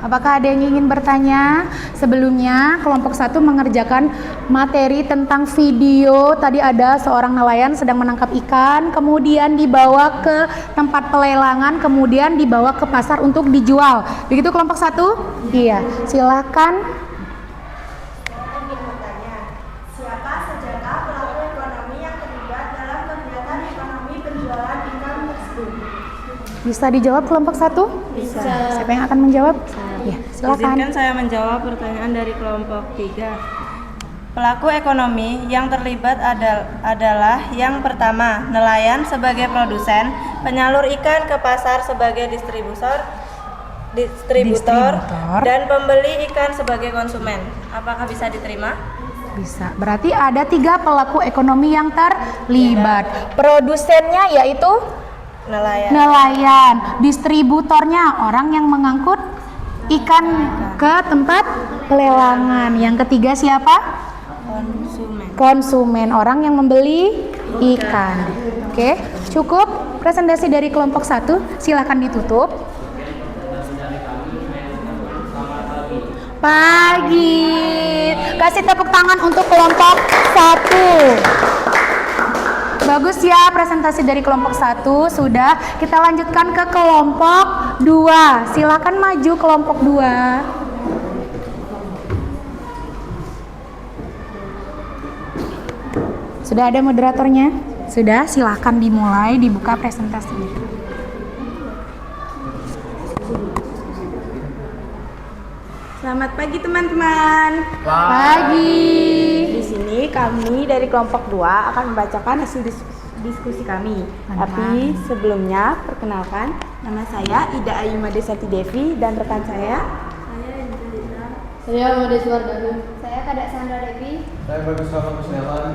Apakah ada yang ingin bertanya? Sebelumnya kelompok 1 mengerjakan materi tentang video. Tadi ada seorang nelayan sedang menangkap ikan, kemudian dibawa ke tempat pelelangan, kemudian dibawa ke pasar untuk dijual. Begitu kelompok 1? Iya. Silakan. Saya ingin bertanya, siapa sajakah pelaku ekonomi yang terlibat dalam kegiatan ekonomi penjualan ikan tersebut? Bisa dijawab kelompok 1? Bisa. Siapa yang akan menjawab? Ya, silakan. Izinkan saya menjawab pertanyaan dari kelompok 3. Pelaku ekonomi yang terlibat adalah yang pertama, nelayan sebagai produsen, penyalur ikan ke pasar sebagai distributor, dan pembeli ikan sebagai konsumen. Apakah bisa diterima? Bisa. Berarti ada 3 pelaku ekonomi yang terlibat. Produsennya yaitu nelayan, distributornya orang yang mengangkut ikan ke tempat pelelangan. Yang ketiga siapa? Konsumen, orang yang membeli ikan. Oke, cukup presentasi dari kelompok 1. Silakan ditutup. Pagi. Kasih tepuk tangan untuk kelompok 1. Bagus ya presentasi dari kelompok 1. Sudah, kita lanjutkan ke kelompok 2. Silakan maju kelompok 2. Sudah ada moderatornya? Sudah, silakan dimulai, dibuka presentasinya. Selamat pagi teman-teman. Pagi. Di sini kami dari kelompok 2 akan membacakan hasil diskusi kami. Tapi sebelumnya perkenalkan, nama saya Ida Ayu Madesati Devi dan rekan saya. Saya Mades Wardani. Saya Kadak Sandra Devi. Saya Bagus Rahmat Kusnelan.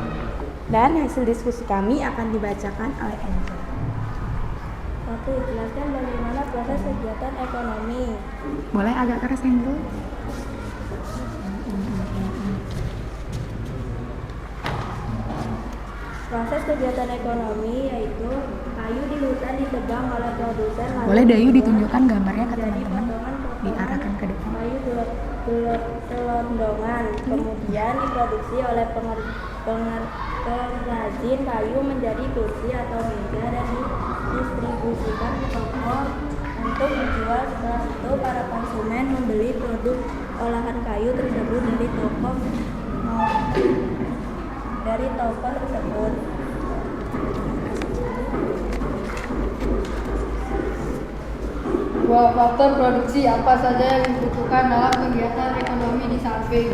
Dan hasil diskusi kami akan dibacakan oleh Angel. 1. Jelaskan bagaimana proses kegiatan ekonomi. Boleh agak keras Angel? Proses kegiatan ekonomi yaitu kayu di hutan ditebang oleh produsen. Boleh Dayu ditunjukkan gambarnya ke teman-teman, diarahkan ke depan. Kayu gelondongan, kemudian diproduksi oleh pengrajin kayu menjadi kursi atau meja dan didistribusikan ke toko untuk dijual. Setelah itu para konsumen membeli produk olahan kayu tersebut dari toko tersebut. Dua faktor produksi apa saja yang dibutuhkan dalam kegiatan ekonomi di samping?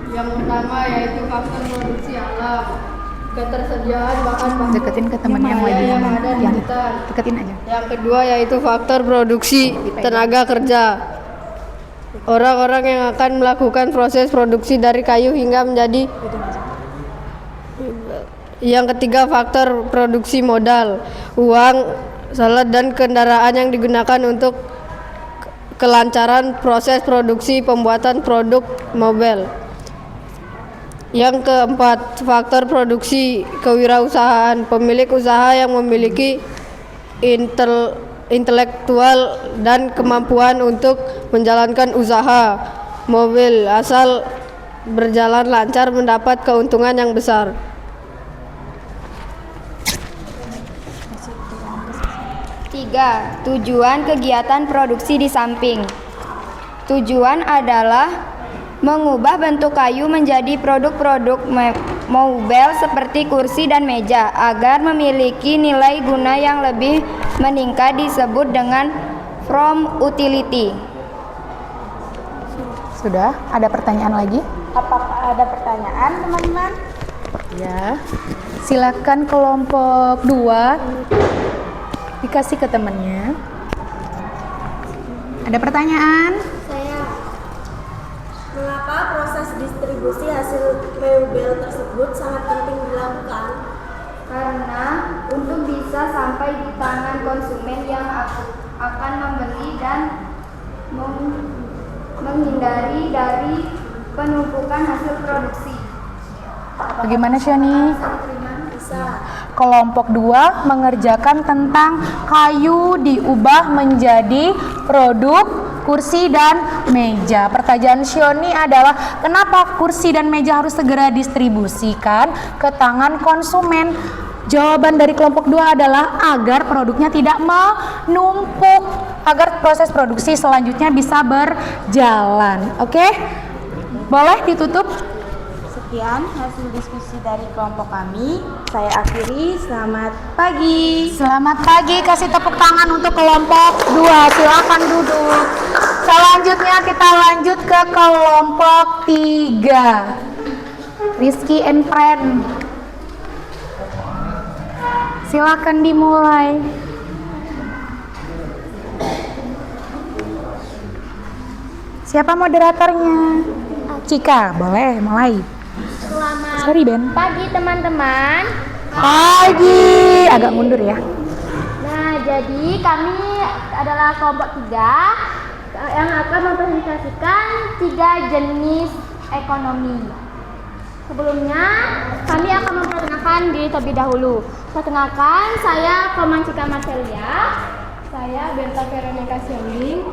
Yang pertama yaitu faktor produksi alam, ketersediaan bahan-bahan Deketin ke teman yang lagi yang ada di yang hutan. deketin aja. Yang kedua yaitu faktor produksi tenaga kerja. Orang-orang yang akan melakukan proses produksi dari kayu hingga menjadi. Yang ketiga faktor produksi modal, uang, alat dan kendaraan yang digunakan untuk kelancaran proses produksi pembuatan produk mobil. Yang keempat faktor produksi kewirausahaan, pemilik usaha yang memiliki intelektual dan kemampuan untuk menjalankan usaha mobil asal berjalan lancar mendapat keuntungan yang besar. 3. Tujuan kegiatan produksi di samping. Tujuan adalah mengubah bentuk kayu menjadi produk-produk mobil seperti kursi dan meja agar memiliki nilai guna yang lebih meningkat, disebut dengan from utility. Sudah, ada pertanyaan lagi? Apakah ada pertanyaan teman-teman? Ya. Silakan kelompok 2 dikasih ke temannya. Ada pertanyaan? Saya, mengapa proses distribusi hasil mobil tersebut sangat penting dilakukan? Karena untuk bisa sampai di tangan konsumen yang akan membeli dan menghindari dari penumpukan hasil produksi. Bagaimana Syani? Kelompok 2 mengerjakan tentang kayu diubah menjadi produk kursi dan meja. Pertanyaan Syoni adalah kenapa kursi dan meja harus segera distribusikan ke tangan konsumen? Jawaban dari kelompok 2 adalah agar produknya tidak menumpuk, agar proses produksi selanjutnya bisa berjalan. Oke? Boleh ditutup? Sekian hasil diskusi dari kelompok kami. Saya akhiri. Selamat pagi. Selamat pagi, kasih tepuk tangan untuk kelompok 2. Silakan duduk. Selanjutnya kita lanjut ke kelompok 3. Rizky and Friend. Silakan dimulai. Siapa moderatornya? Cika, boleh mulai. Selamat Sorry Ben. pagi teman-teman. Pagi, agak mundur ya. Nah, jadi kami adalah kelompok 3 yang akan mempresentasikan 3 jenis ekonomi. Sebelumnya, kami akan memperkenalkan diri terlebih dahulu. Perkenalkan, saya Komancika Marcelia. Saya Benta Veronica Sioling.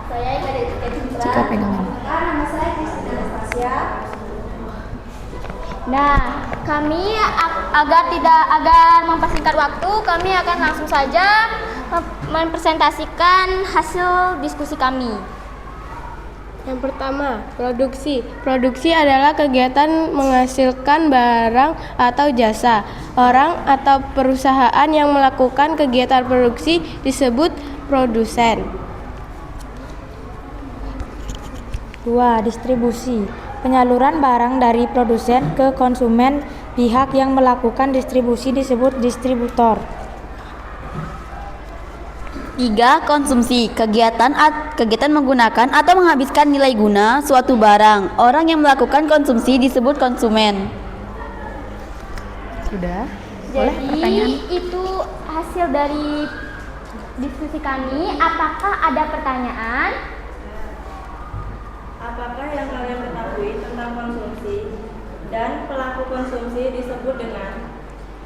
Saya Ika Citra. Cika pegangan. Nama saya Kristina Anastasia. Nah, kami agar mempersingkat waktu, kami akan langsung saja mempresentasikan hasil diskusi kami. Yang pertama, produksi. Produksi adalah kegiatan menghasilkan barang atau jasa. Orang atau perusahaan yang melakukan kegiatan produksi disebut produsen. 2. Distribusi. Penyaluran barang dari produsen ke konsumen. Pihak yang melakukan distribusi disebut distributor. 3. Konsumsi. Kegiatan menggunakan atau menghabiskan nilai guna suatu barang. Orang yang melakukan konsumsi disebut konsumen. Sudah? Boleh Jadi pertanyaan? itu hasil dari diskusi kami. Apakah ada pertanyaan? Apakah yang kalian ketahui tentang konsumsi dan pelaku konsumsi disebut dengan?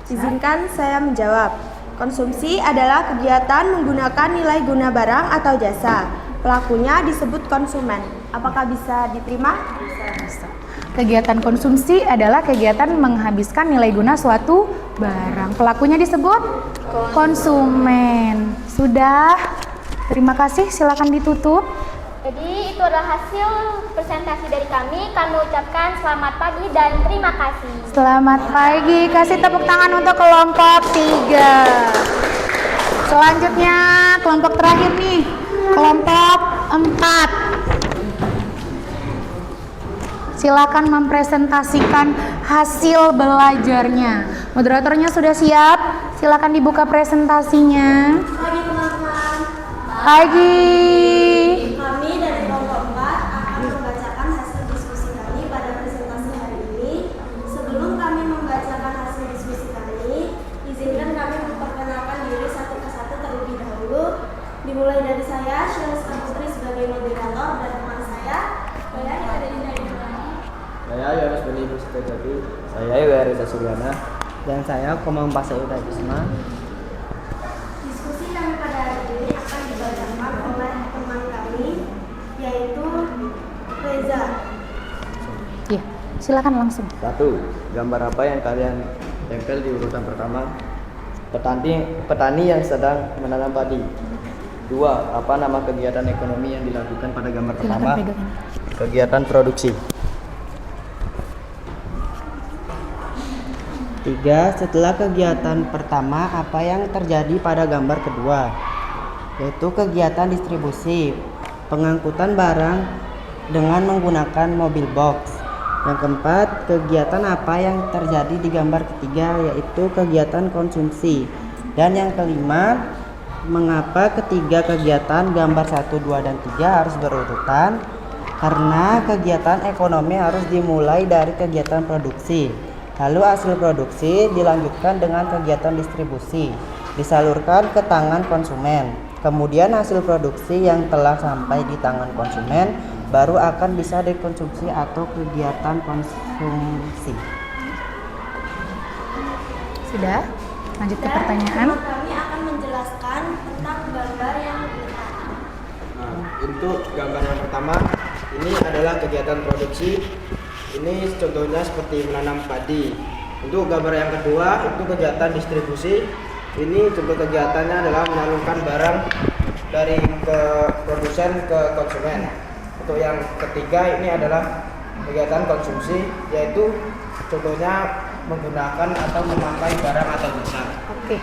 Izinkan saya menjawab. Konsumsi adalah kegiatan menggunakan nilai guna barang atau jasa. Pelakunya disebut konsumen. Apakah bisa diterima? Bisa. Kegiatan konsumsi adalah kegiatan menghabiskan nilai guna suatu barang. Pelakunya disebut konsumen. Sudah? Terima kasih, silakan ditutup. Jadi itu adalah hasil presentasi dari kami. Kami ucapkan selamat pagi dan terima kasih. Selamat pagi, kasih tepuk tangan untuk kelompok 3. Selanjutnya kelompok terakhir nih, kelompok 4. Silakan mempresentasikan hasil belajarnya. Moderatornya sudah siap? Silakan dibuka presentasinya. Pagi teman-teman. Pagi. Kami dari kelompok 4 akan membacakan hasil diskusi kami pada presentasi hari ini. Sebelum kami membacakan hasil diskusi kami, izinkan kami memperkenalkan diri satu persatu terlebih dahulu. Dimulai dari saya, Syariska Putri sebagai moderator, dan teman saya Saya Yohanes Beni Puspejati. Saya Yoga Reza Suryana. Dan saya Komang Pasai Utajisma. Diskusi kami pada hari ini akan dibacakan oleh teman kami, yaitu Reza. Iya, silakan langsung. 1. Gambar apa yang kalian tempel di urutan pertama? Petani yang sedang menanam padi. 2. Apa nama kegiatan ekonomi yang dilakukan pada gambar pertama? Kegiatan produksi. 3. Setelah kegiatan pertama, apa yang terjadi pada gambar kedua? Yaitu kegiatan distribusi, pengangkutan barang dengan menggunakan mobil box. Yang keempat, kegiatan apa yang terjadi di gambar ketiga, yaitu kegiatan konsumsi. Dan yang kelima, mengapa ketiga kegiatan gambar 1, 2, dan 3 harus berurutan? Karena kegiatan ekonomi harus dimulai dari kegiatan produksi. Lalu hasil produksi dilanjutkan dengan kegiatan distribusi, disalurkan ke tangan konsumen. Kemudian hasil produksi yang telah sampai di tangan konsumen baru akan bisa dikonsumsi atau kegiatan konsumsi. Sudah? Lanjut ke pertanyaan. Kami akan menjelaskan tentang gambar yang dilihat. Nah, untuk gambar yang pertama, ini adalah kegiatan produksi. Ini contohnya seperti menanam padi. Untuk gambar yang kedua, itu kegiatan distribusi. Ini contoh kegiatannya adalah menyalurkan barang dari ke produsen ke konsumen. Untuk yang ketiga, ini adalah kegiatan konsumsi, yaitu contohnya menggunakan atau memakai barang atau jasa. Oke.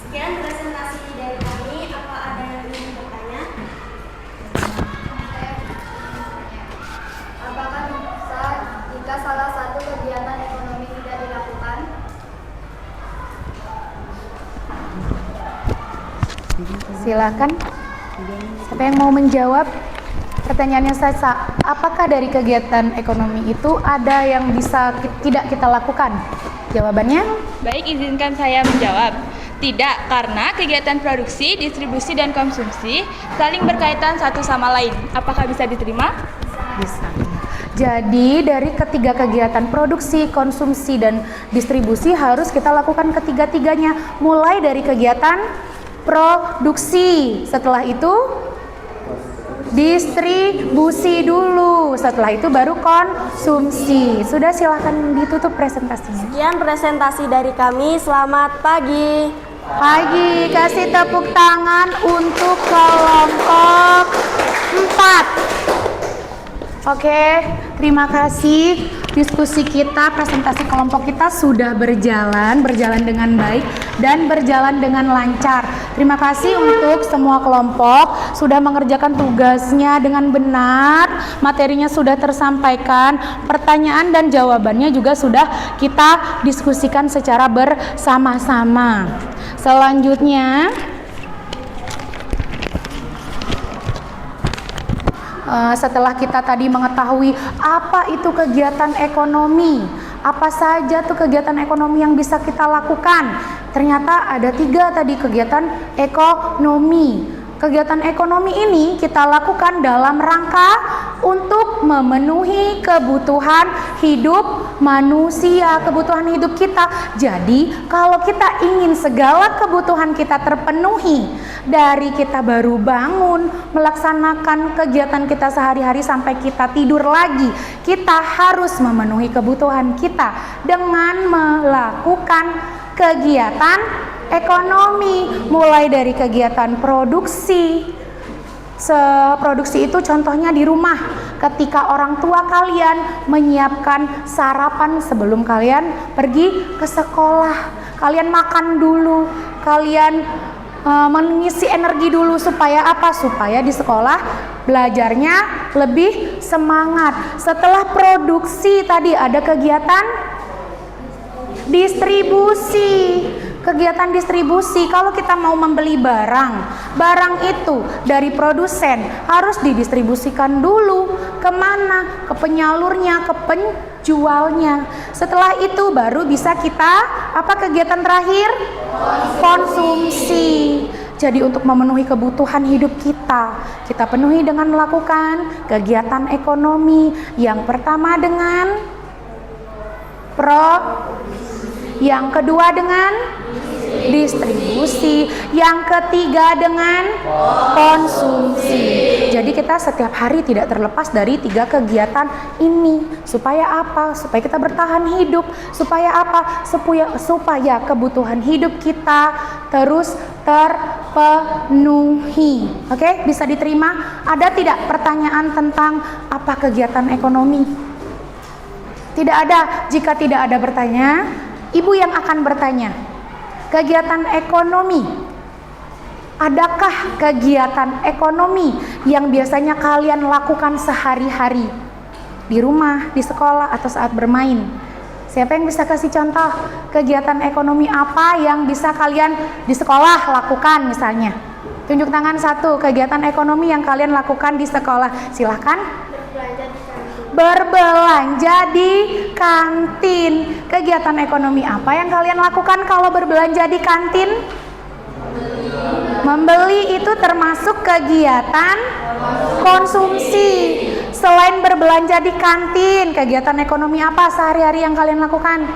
Sekian presentasi dari kami. Apa ada yang ingin bertanya? Apakah bisa jika salah satu kegiatan ekonomi tidak dilakukan? Silakan. Siapa yang mau menjawab? Pertanyaannya Sasa, apakah dari kegiatan ekonomi itu ada yang bisa tidak kita lakukan? Jawabannya? Baik, izinkan saya menjawab. Tidak, karena kegiatan produksi, distribusi, dan konsumsi saling berkaitan satu sama lain. Apakah bisa diterima? Bisa. Jadi dari ketiga kegiatan produksi, konsumsi, dan distribusi harus kita lakukan ketiga-tiganya. Mulai dari kegiatan produksi, setelah itu distribusi dulu, setelah itu baru konsumsi. Sudah, silahkan ditutup presentasinya. Sekian presentasi dari kami. Selamat pagi. Pagi, kasih tepuk tangan untuk kelompok 4. Oke, terima kasih. Diskusi kita, presentasi kelompok kita sudah berjalan dengan baik dan berjalan dengan lancar. Terima kasih untuk semua kelompok sudah mengerjakan tugasnya dengan benar, materinya sudah tersampaikan, pertanyaan dan jawabannya juga sudah kita diskusikan secara bersama-sama. Selanjutnya, setelah kita tadi mengetahui apa itu kegiatan ekonomi, apa saja tuh kegiatan ekonomi yang bisa kita lakukan, ternyata ada 3 tadi kegiatan ekonomi. Kegiatan ekonomi ini kita lakukan dalam rangka untuk memenuhi kebutuhan hidup manusia, kebutuhan hidup kita. Jadi kalau kita ingin segala kebutuhan kita terpenuhi, dari kita baru bangun, melaksanakan kegiatan kita sehari-hari sampai kita tidur lagi, kita harus memenuhi kebutuhan kita dengan melakukan kegiatan ekonomi, mulai dari kegiatan produksi. Produksi itu contohnya di rumah, ketika orang tua kalian menyiapkan sarapan sebelum kalian pergi ke sekolah, kalian makan dulu, kalian mengisi energi dulu supaya apa? Supaya di sekolah belajarnya lebih semangat. Setelah produksi tadi ada kegiatan distribusi. Kegiatan distribusi, kalau kita mau membeli barang itu dari produsen harus didistribusikan dulu kemana? Ke penyalurnya, ke penjualnya. Setelah itu baru bisa kita, apa kegiatan terakhir? Konsumsi. Jadi untuk memenuhi kebutuhan hidup kita penuhi dengan melakukan kegiatan ekonomi. Yang pertama dengan yang kedua dengan distribusi, yang ketiga dengan konsumsi. Jadi kita setiap hari tidak terlepas dari 3 kegiatan ini. Supaya apa? Supaya kita bertahan hidup. Supaya apa? Supaya kebutuhan hidup kita terus terpenuhi. Oke, bisa diterima? Ada tidak pertanyaan tentang apa kegiatan ekonomi? Tidak ada. Jika tidak ada bertanya, Ibu yang akan bertanya, kegiatan ekonomi, adakah kegiatan ekonomi yang biasanya kalian lakukan sehari-hari di rumah, di sekolah, atau saat bermain? Siapa yang bisa kasih contoh kegiatan ekonomi apa yang bisa kalian di sekolah lakukan misalnya? Tunjuk tangan 1, kegiatan ekonomi yang kalian lakukan di sekolah. Silahkan. Berbelanja di kantin. Kegiatan ekonomi apa yang kalian lakukan kalau berbelanja di kantin? Membeli itu termasuk kegiatan konsumsi. Selain berbelanja di kantin, kegiatan ekonomi apa sehari-hari yang kalian lakukan?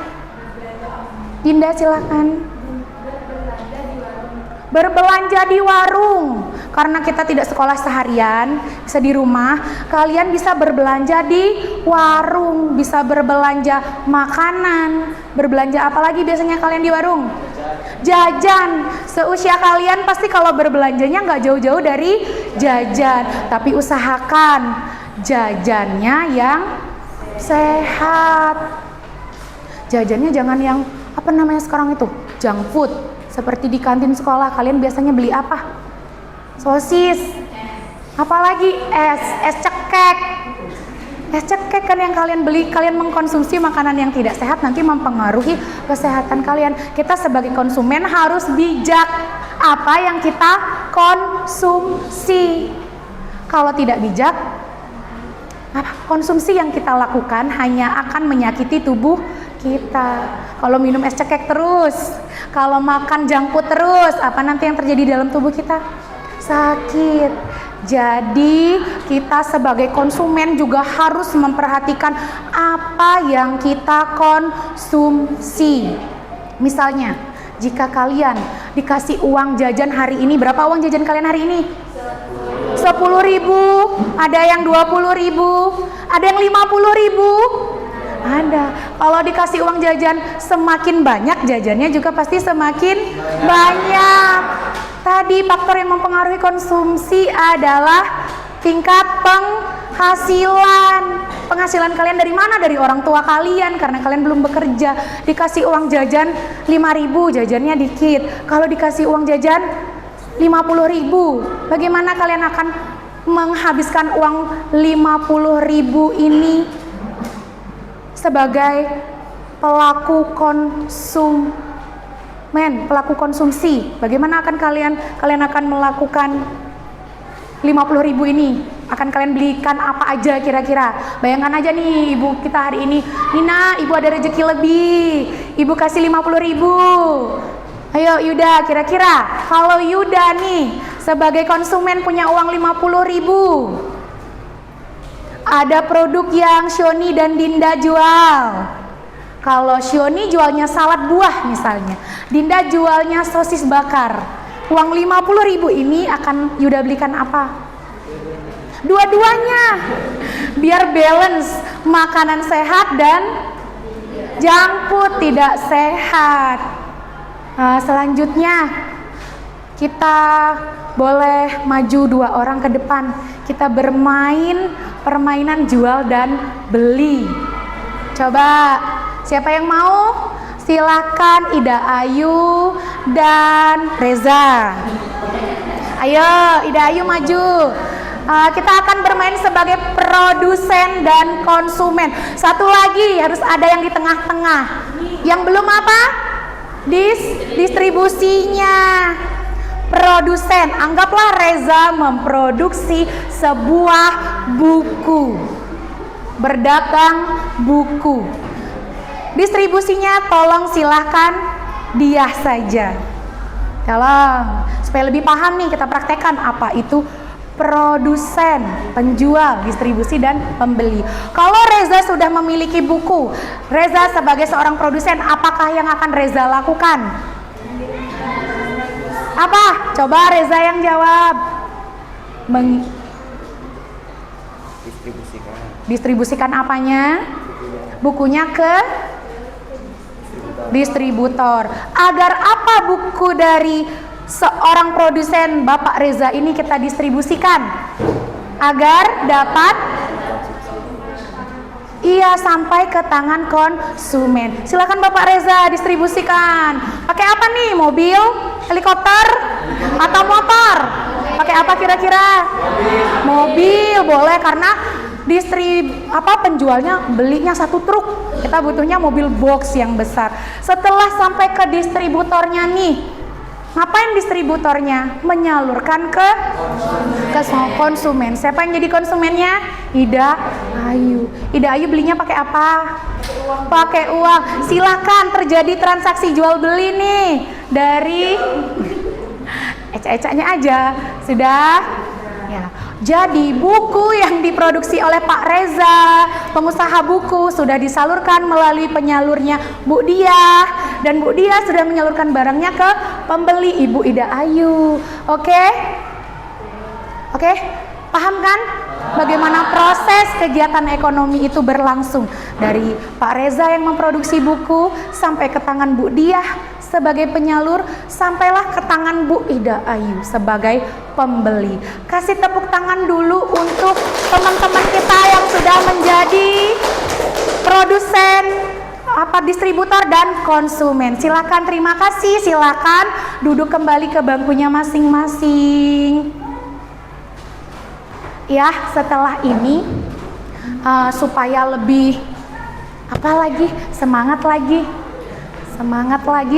Dinda silakan. Berbelanja di warung. Karena kita tidak sekolah seharian, bisa di rumah, kalian bisa berbelanja di warung, bisa berbelanja makanan. Berbelanja apa lagi biasanya kalian di warung? Jajan. Seusia kalian pasti kalau berbelanjanya nggak jauh-jauh dari jajan, tapi usahakan jajannya yang sehat. Jajannya jangan yang apa namanya sekarang itu, junk food. Seperti di kantin sekolah, kalian biasanya beli apa? Sosis, apalagi es cekek. Es cekek kan yang kalian beli, kalian mengkonsumsi makanan yang tidak sehat nanti mempengaruhi kesehatan kalian. Kita sebagai konsumen harus bijak apa yang kita konsumsi. Kalau tidak bijak, konsumsi yang kita lakukan hanya akan menyakiti tubuh kita. Kalau minum es cekek terus, kalau makan junk food terus, apa nanti yang terjadi dalam tubuh kita? Sakit. Jadi kita sebagai konsumen juga harus memperhatikan apa yang kita konsumsi. Misalnya, jika kalian dikasih uang jajan hari ini, berapa uang jajan kalian hari ini? 10.000, ada yang 20.000, ada yang 50.000. Ada. Kalau dikasih uang jajan semakin banyak, jajannya juga pasti semakin banyak. Tadi faktor yang mempengaruhi konsumsi adalah tingkat penghasilan. Penghasilan kalian dari mana? Dari orang tua kalian, karena kalian belum bekerja. Dikasih uang jajan 5.000, jajannya dikit. Kalau dikasih uang jajan 50.000, bagaimana kalian akan menghabiskan uang 50.000 ini sebagai pelaku pelaku konsumsi? Bagaimana akan kalian akan melakukan 50.000 ini? Akan kalian belikan apa aja kira-kira? Bayangkan aja nih ibu kita hari ini, Nina, ibu ada rezeki lebih, ibu kasih 50.000. Ayo Yuda, kira-kira kalau Yuda nih sebagai konsumen punya uang 50.000, ada produk yang Shoni dan Dinda jual. Kalau Shoni jualnya salad buah misalnya, Dinda jualnya sosis bakar. Uang 50.000 ini akan Yuda belikan apa? Dua-duanya, biar balance, makanan sehat dan junk food tidak sehat. Selanjutnya kita boleh maju 2 orang ke depan. Kita bermain permainan jual dan beli. Coba siapa yang mau? Silakan Ida Ayu dan Reza. Ayo Ida Ayu maju. Kita akan bermain sebagai produsen dan konsumen. Satu lagi harus ada yang di tengah-tengah. Yang belum apa? Distribusinya. Produsen, anggaplah Reza memproduksi sebuah buku, berdagang buku. Distribusinya tolong silahkan dia saja. Tolong, supaya lebih paham nih kita praktekkan apa itu produsen, penjual, distribusi, dan pembeli. Kalau Reza sudah memiliki buku, Reza sebagai seorang produsen, apakah yang akan Reza lakukan? Apa? Coba Reza yang jawab. Distribusikan apanya? Bukunya ke distributor. Agar apa buku dari seorang produsen Bapak Reza ini kita distribusikan? Agar dapat sampai ke tangan konsumen. Silakan Bapak Reza distribusikan. Pakai apa nih? Mobil, helikopter, atau motor? Pakai apa kira-kira? Mobil boleh, karena penjualnya belinya 1 truk. Kita butuhnya mobil box yang besar. Setelah sampai ke distributornya nih, ngapain distributornya? Menyalurkan ke konsumen. Siapa yang jadi konsumennya? Ida Ayu. Ida Ayu belinya pakai apa? Pakai uang. Silakan terjadi transaksi jual beli nih dari Ecek-eceknya aja. Sudah? Ya. Jadi buku yang diproduksi oleh Pak Reza, pengusaha buku, sudah disalurkan melalui penyalurnya Bu Diah, dan Bu Diah sudah menyalurkan barangnya ke pembeli Ibu Ida Ayu. Oke? Oke? Paham kan? Bagaimana proses kegiatan ekonomi itu berlangsung dari Pak Reza yang memproduksi buku sampai ke tangan Bu Diah sebagai penyalur, sampailah ke tangan Bu Ida Ayu sebagai pembeli. Kasih tepuk tangan dulu untuk teman-teman kita yang sudah menjadi produsen, distributor dan konsumen. Silakan, terima kasih. Silakan duduk kembali ke bangkunya masing-masing. Ya, setelah ini supaya lebih semangat lagi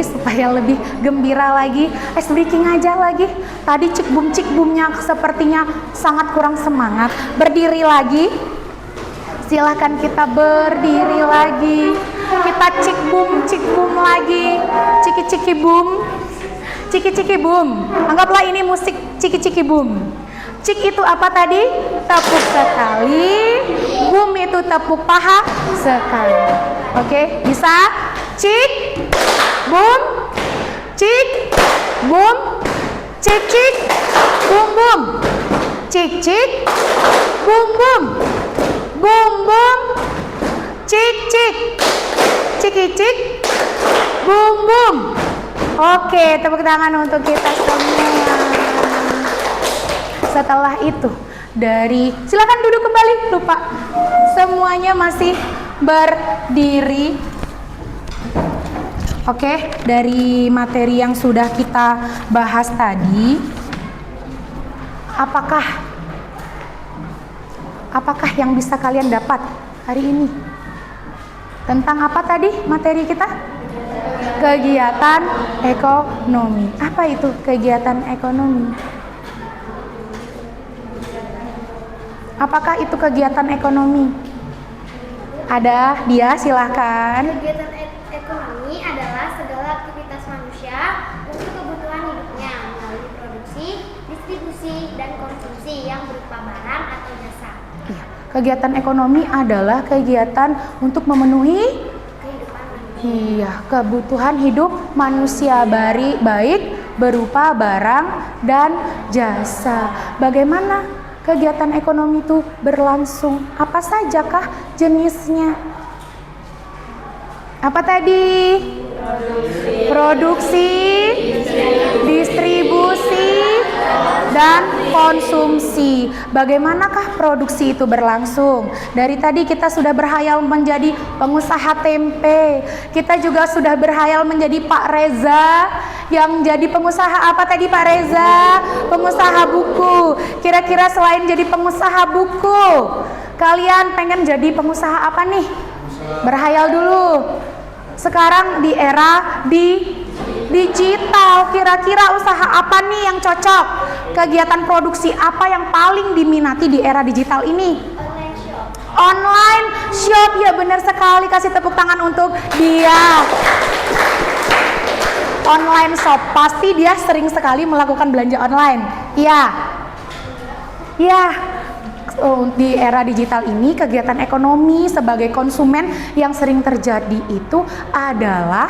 supaya lebih gembira lagi, ice breaking aja lagi. Tadi cikbum-cikbumnya sepertinya sangat kurang semangat. Berdiri lagi. Silahkan kita berdiri lagi. Kita cikbum lagi. Ciki-ciki bum. Ciki-ciki bum. Anggaplah ini musik ciki-ciki bum. Cik itu apa tadi? Tepuk sekali. Bum itu tepuk paha sekali. Oke, bisa? Cik, bum, cik, bum, cik, cik, bum, bum, cik, cik, bum, bum, bum, bum, cik, cik, ciki, cik, bum, bum. Oke, tepuk tangan untuk kita semua. Setelah itu, silakan duduk kembali. Lupa, semuanya masih berdiri. Oke, dari materi yang sudah kita bahas tadi, apakah yang bisa kalian dapat hari ini? Tentang apa tadi materi kita? Kegiatan ekonomi. Apa itu kegiatan ekonomi? Apakah itu kegiatan ekonomi? Ada dia, silahkan. Kegiatan ekonomi adalah segala aktivitas manusia untuk kebutuhan hidupnya melalui produksi, distribusi, dan konsumsi yang berupa barang atau jasa. Iya. Kegiatan ekonomi adalah kegiatan untuk memenuhi kehidupan manusia. Iya, kebutuhan hidup manusia baik berupa barang dan jasa. Bagaimana kegiatan ekonomi itu berlangsung? Apa sajakah jenisnya? Apa tadi? Produksi, distribusi, dan konsumsi. Bagaimanakah produksi itu berlangsung? Dari tadi kita sudah berhayal menjadi pengusaha tempe. Kita juga sudah berhayal menjadi Pak Reza yang jadi pengusaha apa tadi Pak Reza? Pengusaha buku. Kira-kira selain jadi pengusaha buku, kalian pengen jadi pengusaha apa nih? Berhayal dulu. Sekarang di era digital, kira-kira usaha apa nih yang cocok? Kegiatan produksi apa yang paling diminati di era digital ini? Online shop. Ya benar sekali, kasih tepuk tangan untuk dia. Online shop, pasti dia sering sekali melakukan belanja online. Iya. Ya. Di era digital ini kegiatan ekonomi sebagai konsumen yang sering terjadi itu adalah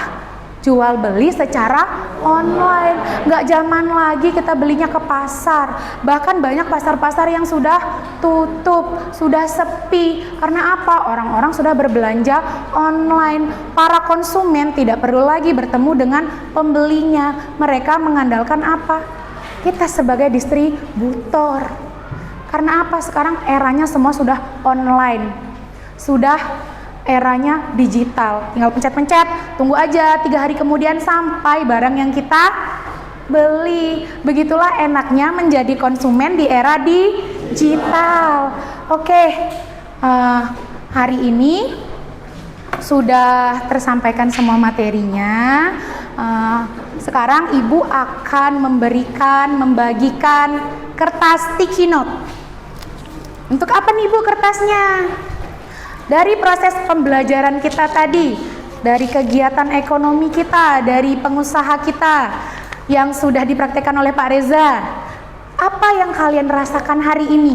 jual beli secara online. Nggak zaman lagi kita belinya ke pasar. Bahkan banyak pasar-pasar yang sudah tutup, sudah sepi. Karena apa? Orang-orang sudah berbelanja online. Para konsumen tidak perlu lagi bertemu dengan pembelinya. Mereka mengandalkan apa? Kita sebagai distributor. Karena apa? Sekarang eranya semua sudah online. Sudah eranya digital. Tinggal pencet-pencet, tunggu aja 3 hari kemudian sampai barang yang kita beli. Begitulah enaknya menjadi konsumen di era digital. Oke, hari ini sudah tersampaikan semua materinya. Sekarang Ibu akan membagikan kertas sticky note. Untuk apa nih Bu kertasnya? Dari proses pembelajaran kita tadi, dari kegiatan ekonomi kita, dari pengusaha kita, yang sudah dipraktekkan oleh Pak Reza. Apa yang kalian rasakan hari ini?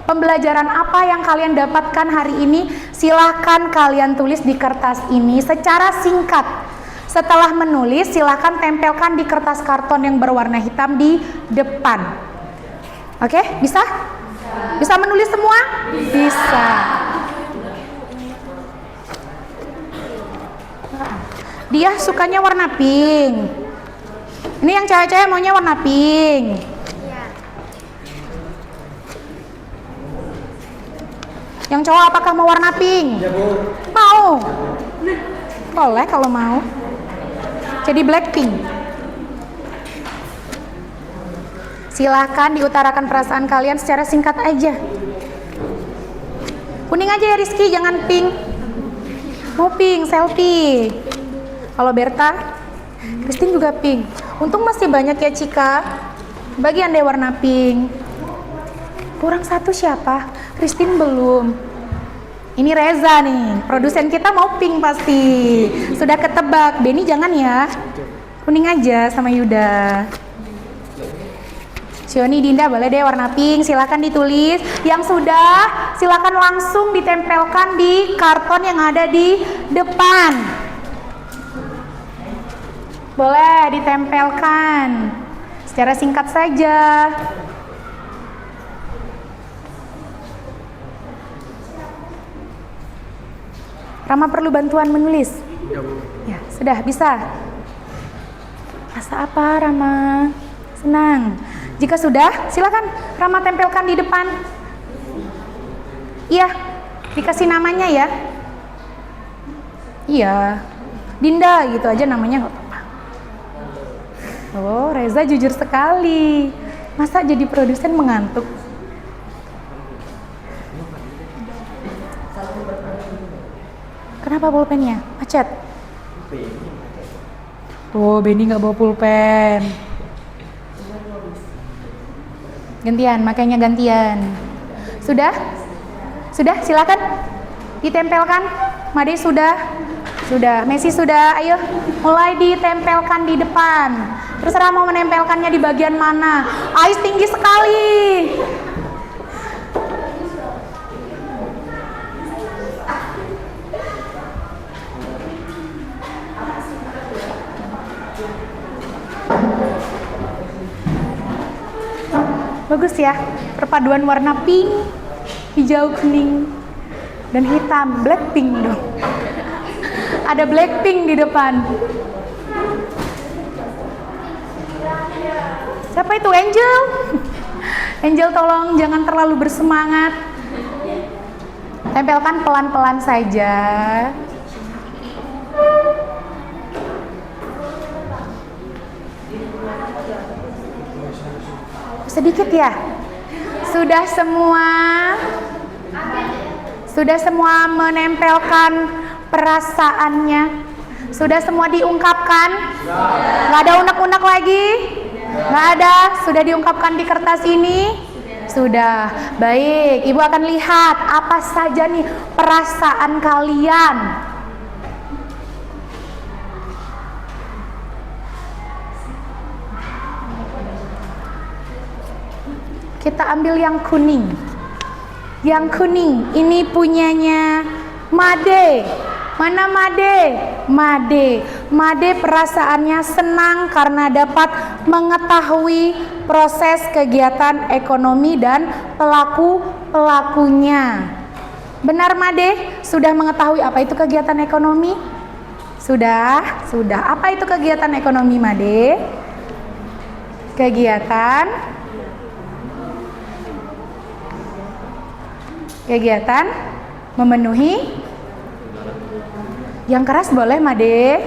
Pembelajaran apa yang kalian dapatkan hari ini? Silahkan kalian tulis di kertas ini secara singkat. Setelah menulis, silahkan tempelkan di kertas karton yang berwarna hitam di depan. Oke, bisa? Bisa menulis semua? Bisa. Dia sukanya warna pink. Ini yang cewek-cewek maunya warna pink. Yang cowok apakah mau warna pink? Mau. Boleh kalau mau. Jadi Blackpink. Silahkan diutarakan perasaan kalian secara singkat aja. Kuning aja ya Rizky, jangan pink. Mau pink, selfie. Kalau Berta, Christine juga pink. Untung masih banyak ya Cika. Bagian deh warna pink. Kurang satu siapa? Christine belum. Ini Reza nih, produsen kita mau pink pasti. Sudah ketebak. Benny jangan ya. Kuning aja sama Yuda. Sioni, Dinda boleh deh warna pink. Silakan ditulis. Yang sudah, silakan langsung ditempelkan di karton yang ada di depan. Boleh ditempelkan. Secara singkat saja. Rama perlu bantuan menulis? Ya, sudah bisa. Rasa apa Rama? Senang. Jika sudah, silakan Rama tempelkan di depan. Iya, dikasih namanya ya. Iya, Dinda gitu aja namanya nggak apa-apa. Oh, Reza jujur sekali. Masa jadi produsen mengantuk? Kenapa pulpennya? Macet? Oh, Benny nggak bawa pulpen. Gantian, makanya gantian. Sudah? Sudah, silakan ditempelkan. Made sudah? Sudah. Messi sudah? Ayo, mulai ditempelkan di depan. Terserah mau menempelkannya di bagian mana. Ais tinggi sekali. Bagus ya, perpaduan warna pink, hijau, kuning, dan hitam. Blackpink dong. Ada Blackpink di depan. Siapa itu? Angel? Angel tolong jangan terlalu bersemangat. Tempelkan pelan-pelan saja. Sedikit ya. Sudah semua menempelkan perasaannya. Sudah semua diungkapkan. Nggak ada unek-unek lagi. Nggak ada. Sudah diungkapkan di kertas ini. Sudah. Baik, Ibu akan lihat apa saja nih perasaan kalian. Kita ambil yang kuning. Yang kuning ini punyanya Made. Mana Made? Made perasaannya senang karena dapat mengetahui proses kegiatan ekonomi dan pelaku-pelakunya. Benar Made? Sudah mengetahui apa itu kegiatan ekonomi? Sudah. Apa itu kegiatan ekonomi Made? Kegiatan memenuhi. Yang keras boleh Made.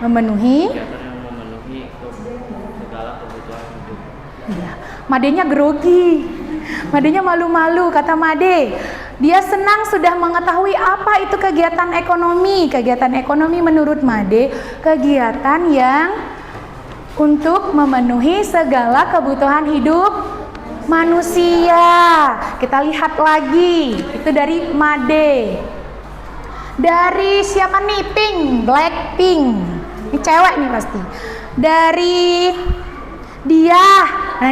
Memenuhi segala kebutuhan hidup. Iya. Madenya grogi. Madenya malu-malu kata Made. Dia senang sudah mengetahui apa itu kegiatan ekonomi. Kegiatan ekonomi menurut Made kegiatan yang untuk memenuhi segala kebutuhan hidup manusia. Kita lihat lagi. Itu dari Made. Dari siapa nih? Blackpink. Ini cewek nih pasti. dari dia. Nah,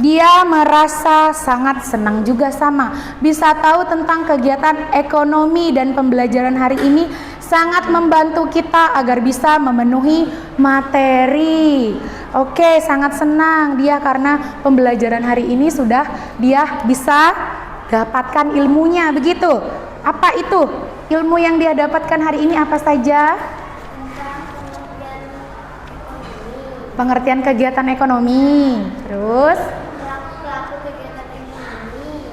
dia merasa sangat senang juga sama. Bisa tahu tentang kegiatan ekonomi dan pembelajaran hari ini sangat membantu kita agar bisa memenuhi materi. Oke, sangat senang dia karena pembelajaran hari ini sudah dia bisa dapatkan ilmunya, begitu. Apa itu? Ilmu yang dia dapatkan hari ini apa saja? Pengertian kegiatan ekonomi. Terus? Pelaku kegiatan ekonomi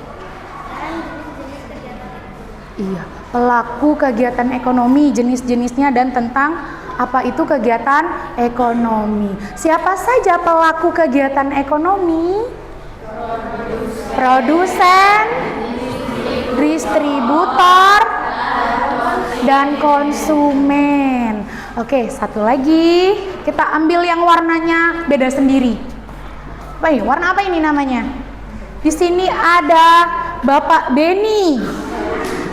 dan jenis-jenis kegiatan ekonomi. Iya, pelaku kegiatan ekonomi, jenis-jenisnya dan tentang apa itu kegiatan ekonomi. Siapa saja pelaku kegiatan ekonomi? Produsen, distributor, dan konsumen. Oke, satu lagi. Kita ambil yang warnanya beda sendiri. Baik, warna apa ini namanya? Di sini ada Bapak Beni,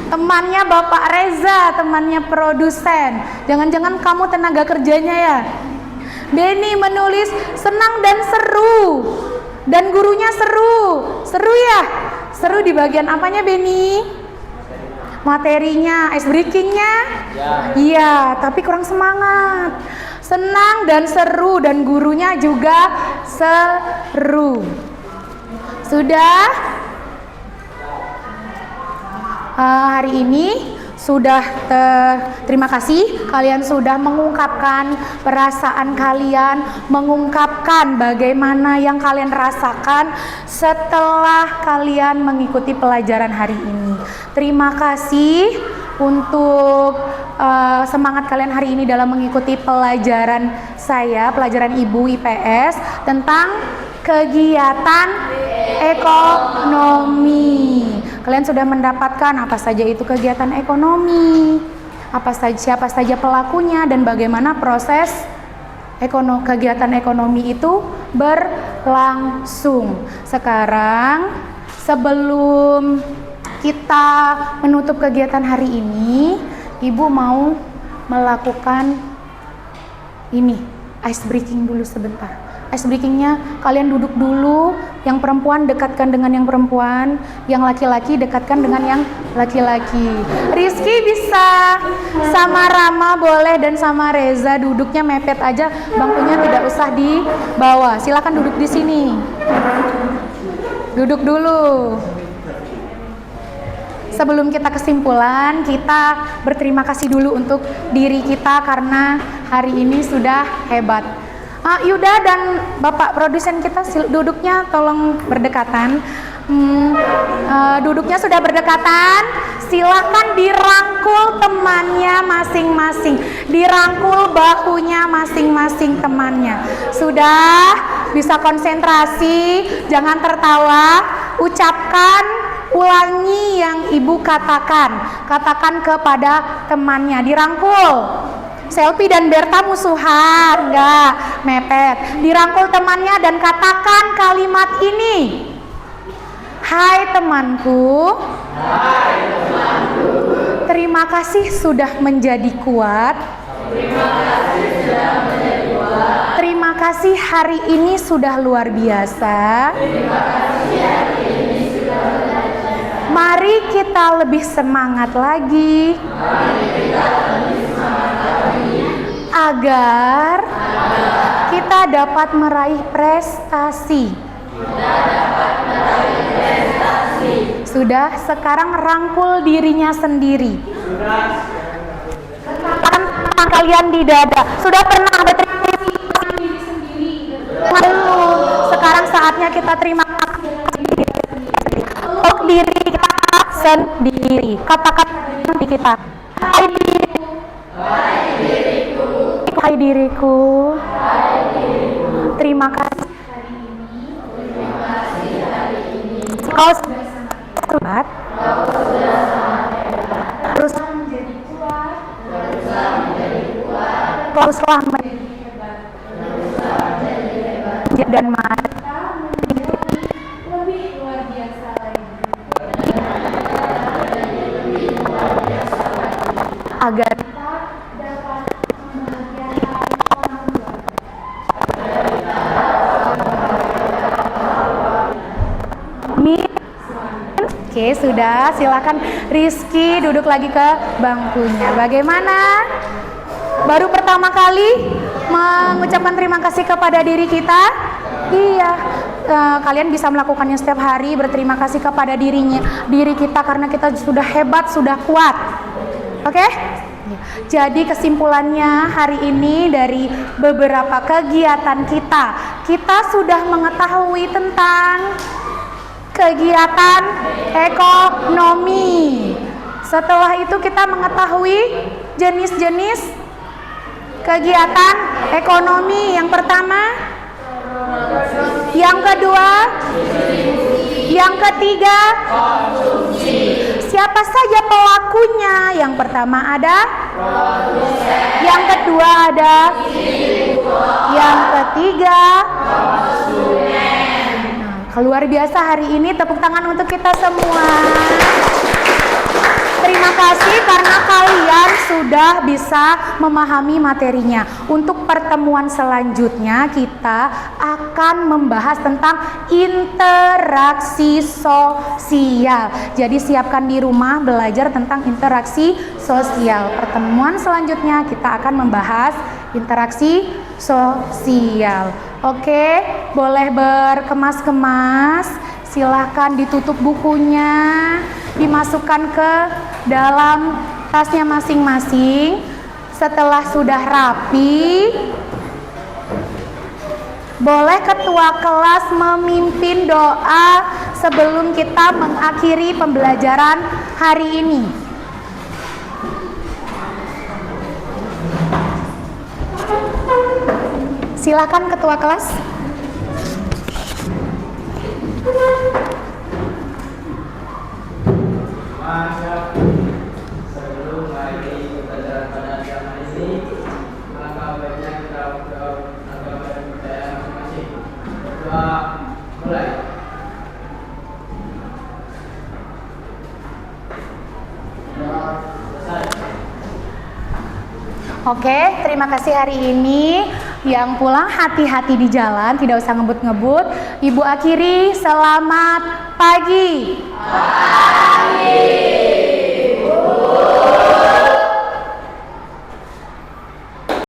temannya Bapak Reza, temannya produsen. Jangan-jangan kamu tenaga kerjanya ya. Beni menulis senang dan seru. Dan gurunya seru. Seru ya? Seru di bagian apanya, Beni? Materinya, ice breakingnya? Iya, tapi kurang semangat. Senang dan seru dan gurunya juga seru. Sudah? Hari ini sudah terima kasih kalian sudah mengungkapkan perasaan kalian, mengungkapkan bagaimana yang kalian rasakan setelah kalian mengikuti pelajaran hari ini. Terima kasih untuk semangat kalian hari ini dalam mengikuti pelajaran saya, pelajaran Ibu IPS tentang kegiatan ekonomi. Kalian sudah mendapatkan apa saja itu kegiatan ekonomi, siapa saja pelakunya, dan bagaimana proses kegiatan ekonomi itu berlangsung. Sekarang, sebelum kita menutup kegiatan hari ini, Ibu mau melakukan ini, ice breaking dulu sebentar. Ice breakingnya kalian duduk dulu, yang perempuan dekatkan dengan yang perempuan, yang laki-laki dekatkan dengan yang laki-laki. Rizky bisa sama Rama boleh, dan sama Reza duduknya mepet aja, bangkunya tidak usah di bawah. Silakan duduk di sini. Duduk dulu. Sebelum kita kesimpulan, kita berterima kasih dulu untuk diri kita karena hari ini sudah hebat. Yuda dan Bapak produsen kita duduknya tolong berdekatan. Duduknya sudah berdekatan. Silakan dirangkul temannya masing-masing. Dirangkul bahunya masing-masing temannya. Sudah bisa konsentrasi, jangan tertawa. Ucapkan, ulangi yang Ibu katakan. Katakan kepada temannya. Dirangkul. Selfie dan Berta musuhan, enggak, mepet. Dirangkul temannya dan katakan kalimat ini. Hai temanku. Hai temanku. Terima kasih sudah menjadi kuat. Terima kasih sudah menjadi kuat. Terima kasih hari ini sudah luar biasa. Terima kasih hari ini sudah luar biasa. Mari kita lebih semangat lagi. Mari kita lebih semangat lagi. Agar kita dapat meraih prestasi. Sudah, sekarang rangkul dirinya sendiri. Tangan kalian di dada. Sudah pernah berterima kasih diri sendiri? Belum. Sekarang saatnya kita terima kasih untuk diri kita sendiri. Katakan di kita. Hai diriku. Hai diriku. Terima kasih hari ini. Kau sudah sangat hebat. Teruslah menjadi kuat. Teruslah menjadi hebat. Dan mari lebih luar biasa lagi. Agar kita dapat membahagiakan orang tua. Oke, sudah. Silakan Rizky duduk lagi ke bangkunya. Bagaimana? Baru pertama kali mengucapkan terima kasih kepada diri kita? Iya. Kalian bisa melakukannya setiap hari, berterima kasih kepada diri kita karena kita sudah hebat, sudah kuat. Oke? Jadi kesimpulannya hari ini dari beberapa kegiatan kita sudah mengetahui tentang kegiatan ekonomi. Setelah itu kita mengetahui jenis-jenis kegiatan ekonomi. Yang pertama, yang kedua, yang ketiga, siapa saja pelakunya? Yang pertama ada yang kedua ada yang ketiga luar biasa hari ini. Tepuk tangan untuk kita semua. Terima kasih karena kalian sudah bisa memahami materinya. Untuk pertemuan selanjutnya kita akan membahas tentang interaksi sosial. Jadi siapkan di rumah belajar tentang interaksi sosial. Pertemuan selanjutnya kita akan membahas interaksi sosial. Oke, boleh berkemas-kemas. Silahkan ditutup bukunya, dimasukkan ke dalam tasnya masing-masing. Setelah sudah rapi, boleh ketua kelas memimpin doa sebelum kita mengakhiri pembelajaran hari ini. Silakan ketua kelas. Sebelum mengakhiri pembelajaran pada siang hari ini, alangkah baiknya kita berdoa kepada kepercayaan masing-masing. Berdoa mulai. Oke, terima kasih hari ini. Yang pulang hati-hati di jalan, tidak usah ngebut-ngebut. Ibu akhiri, selamat pagi.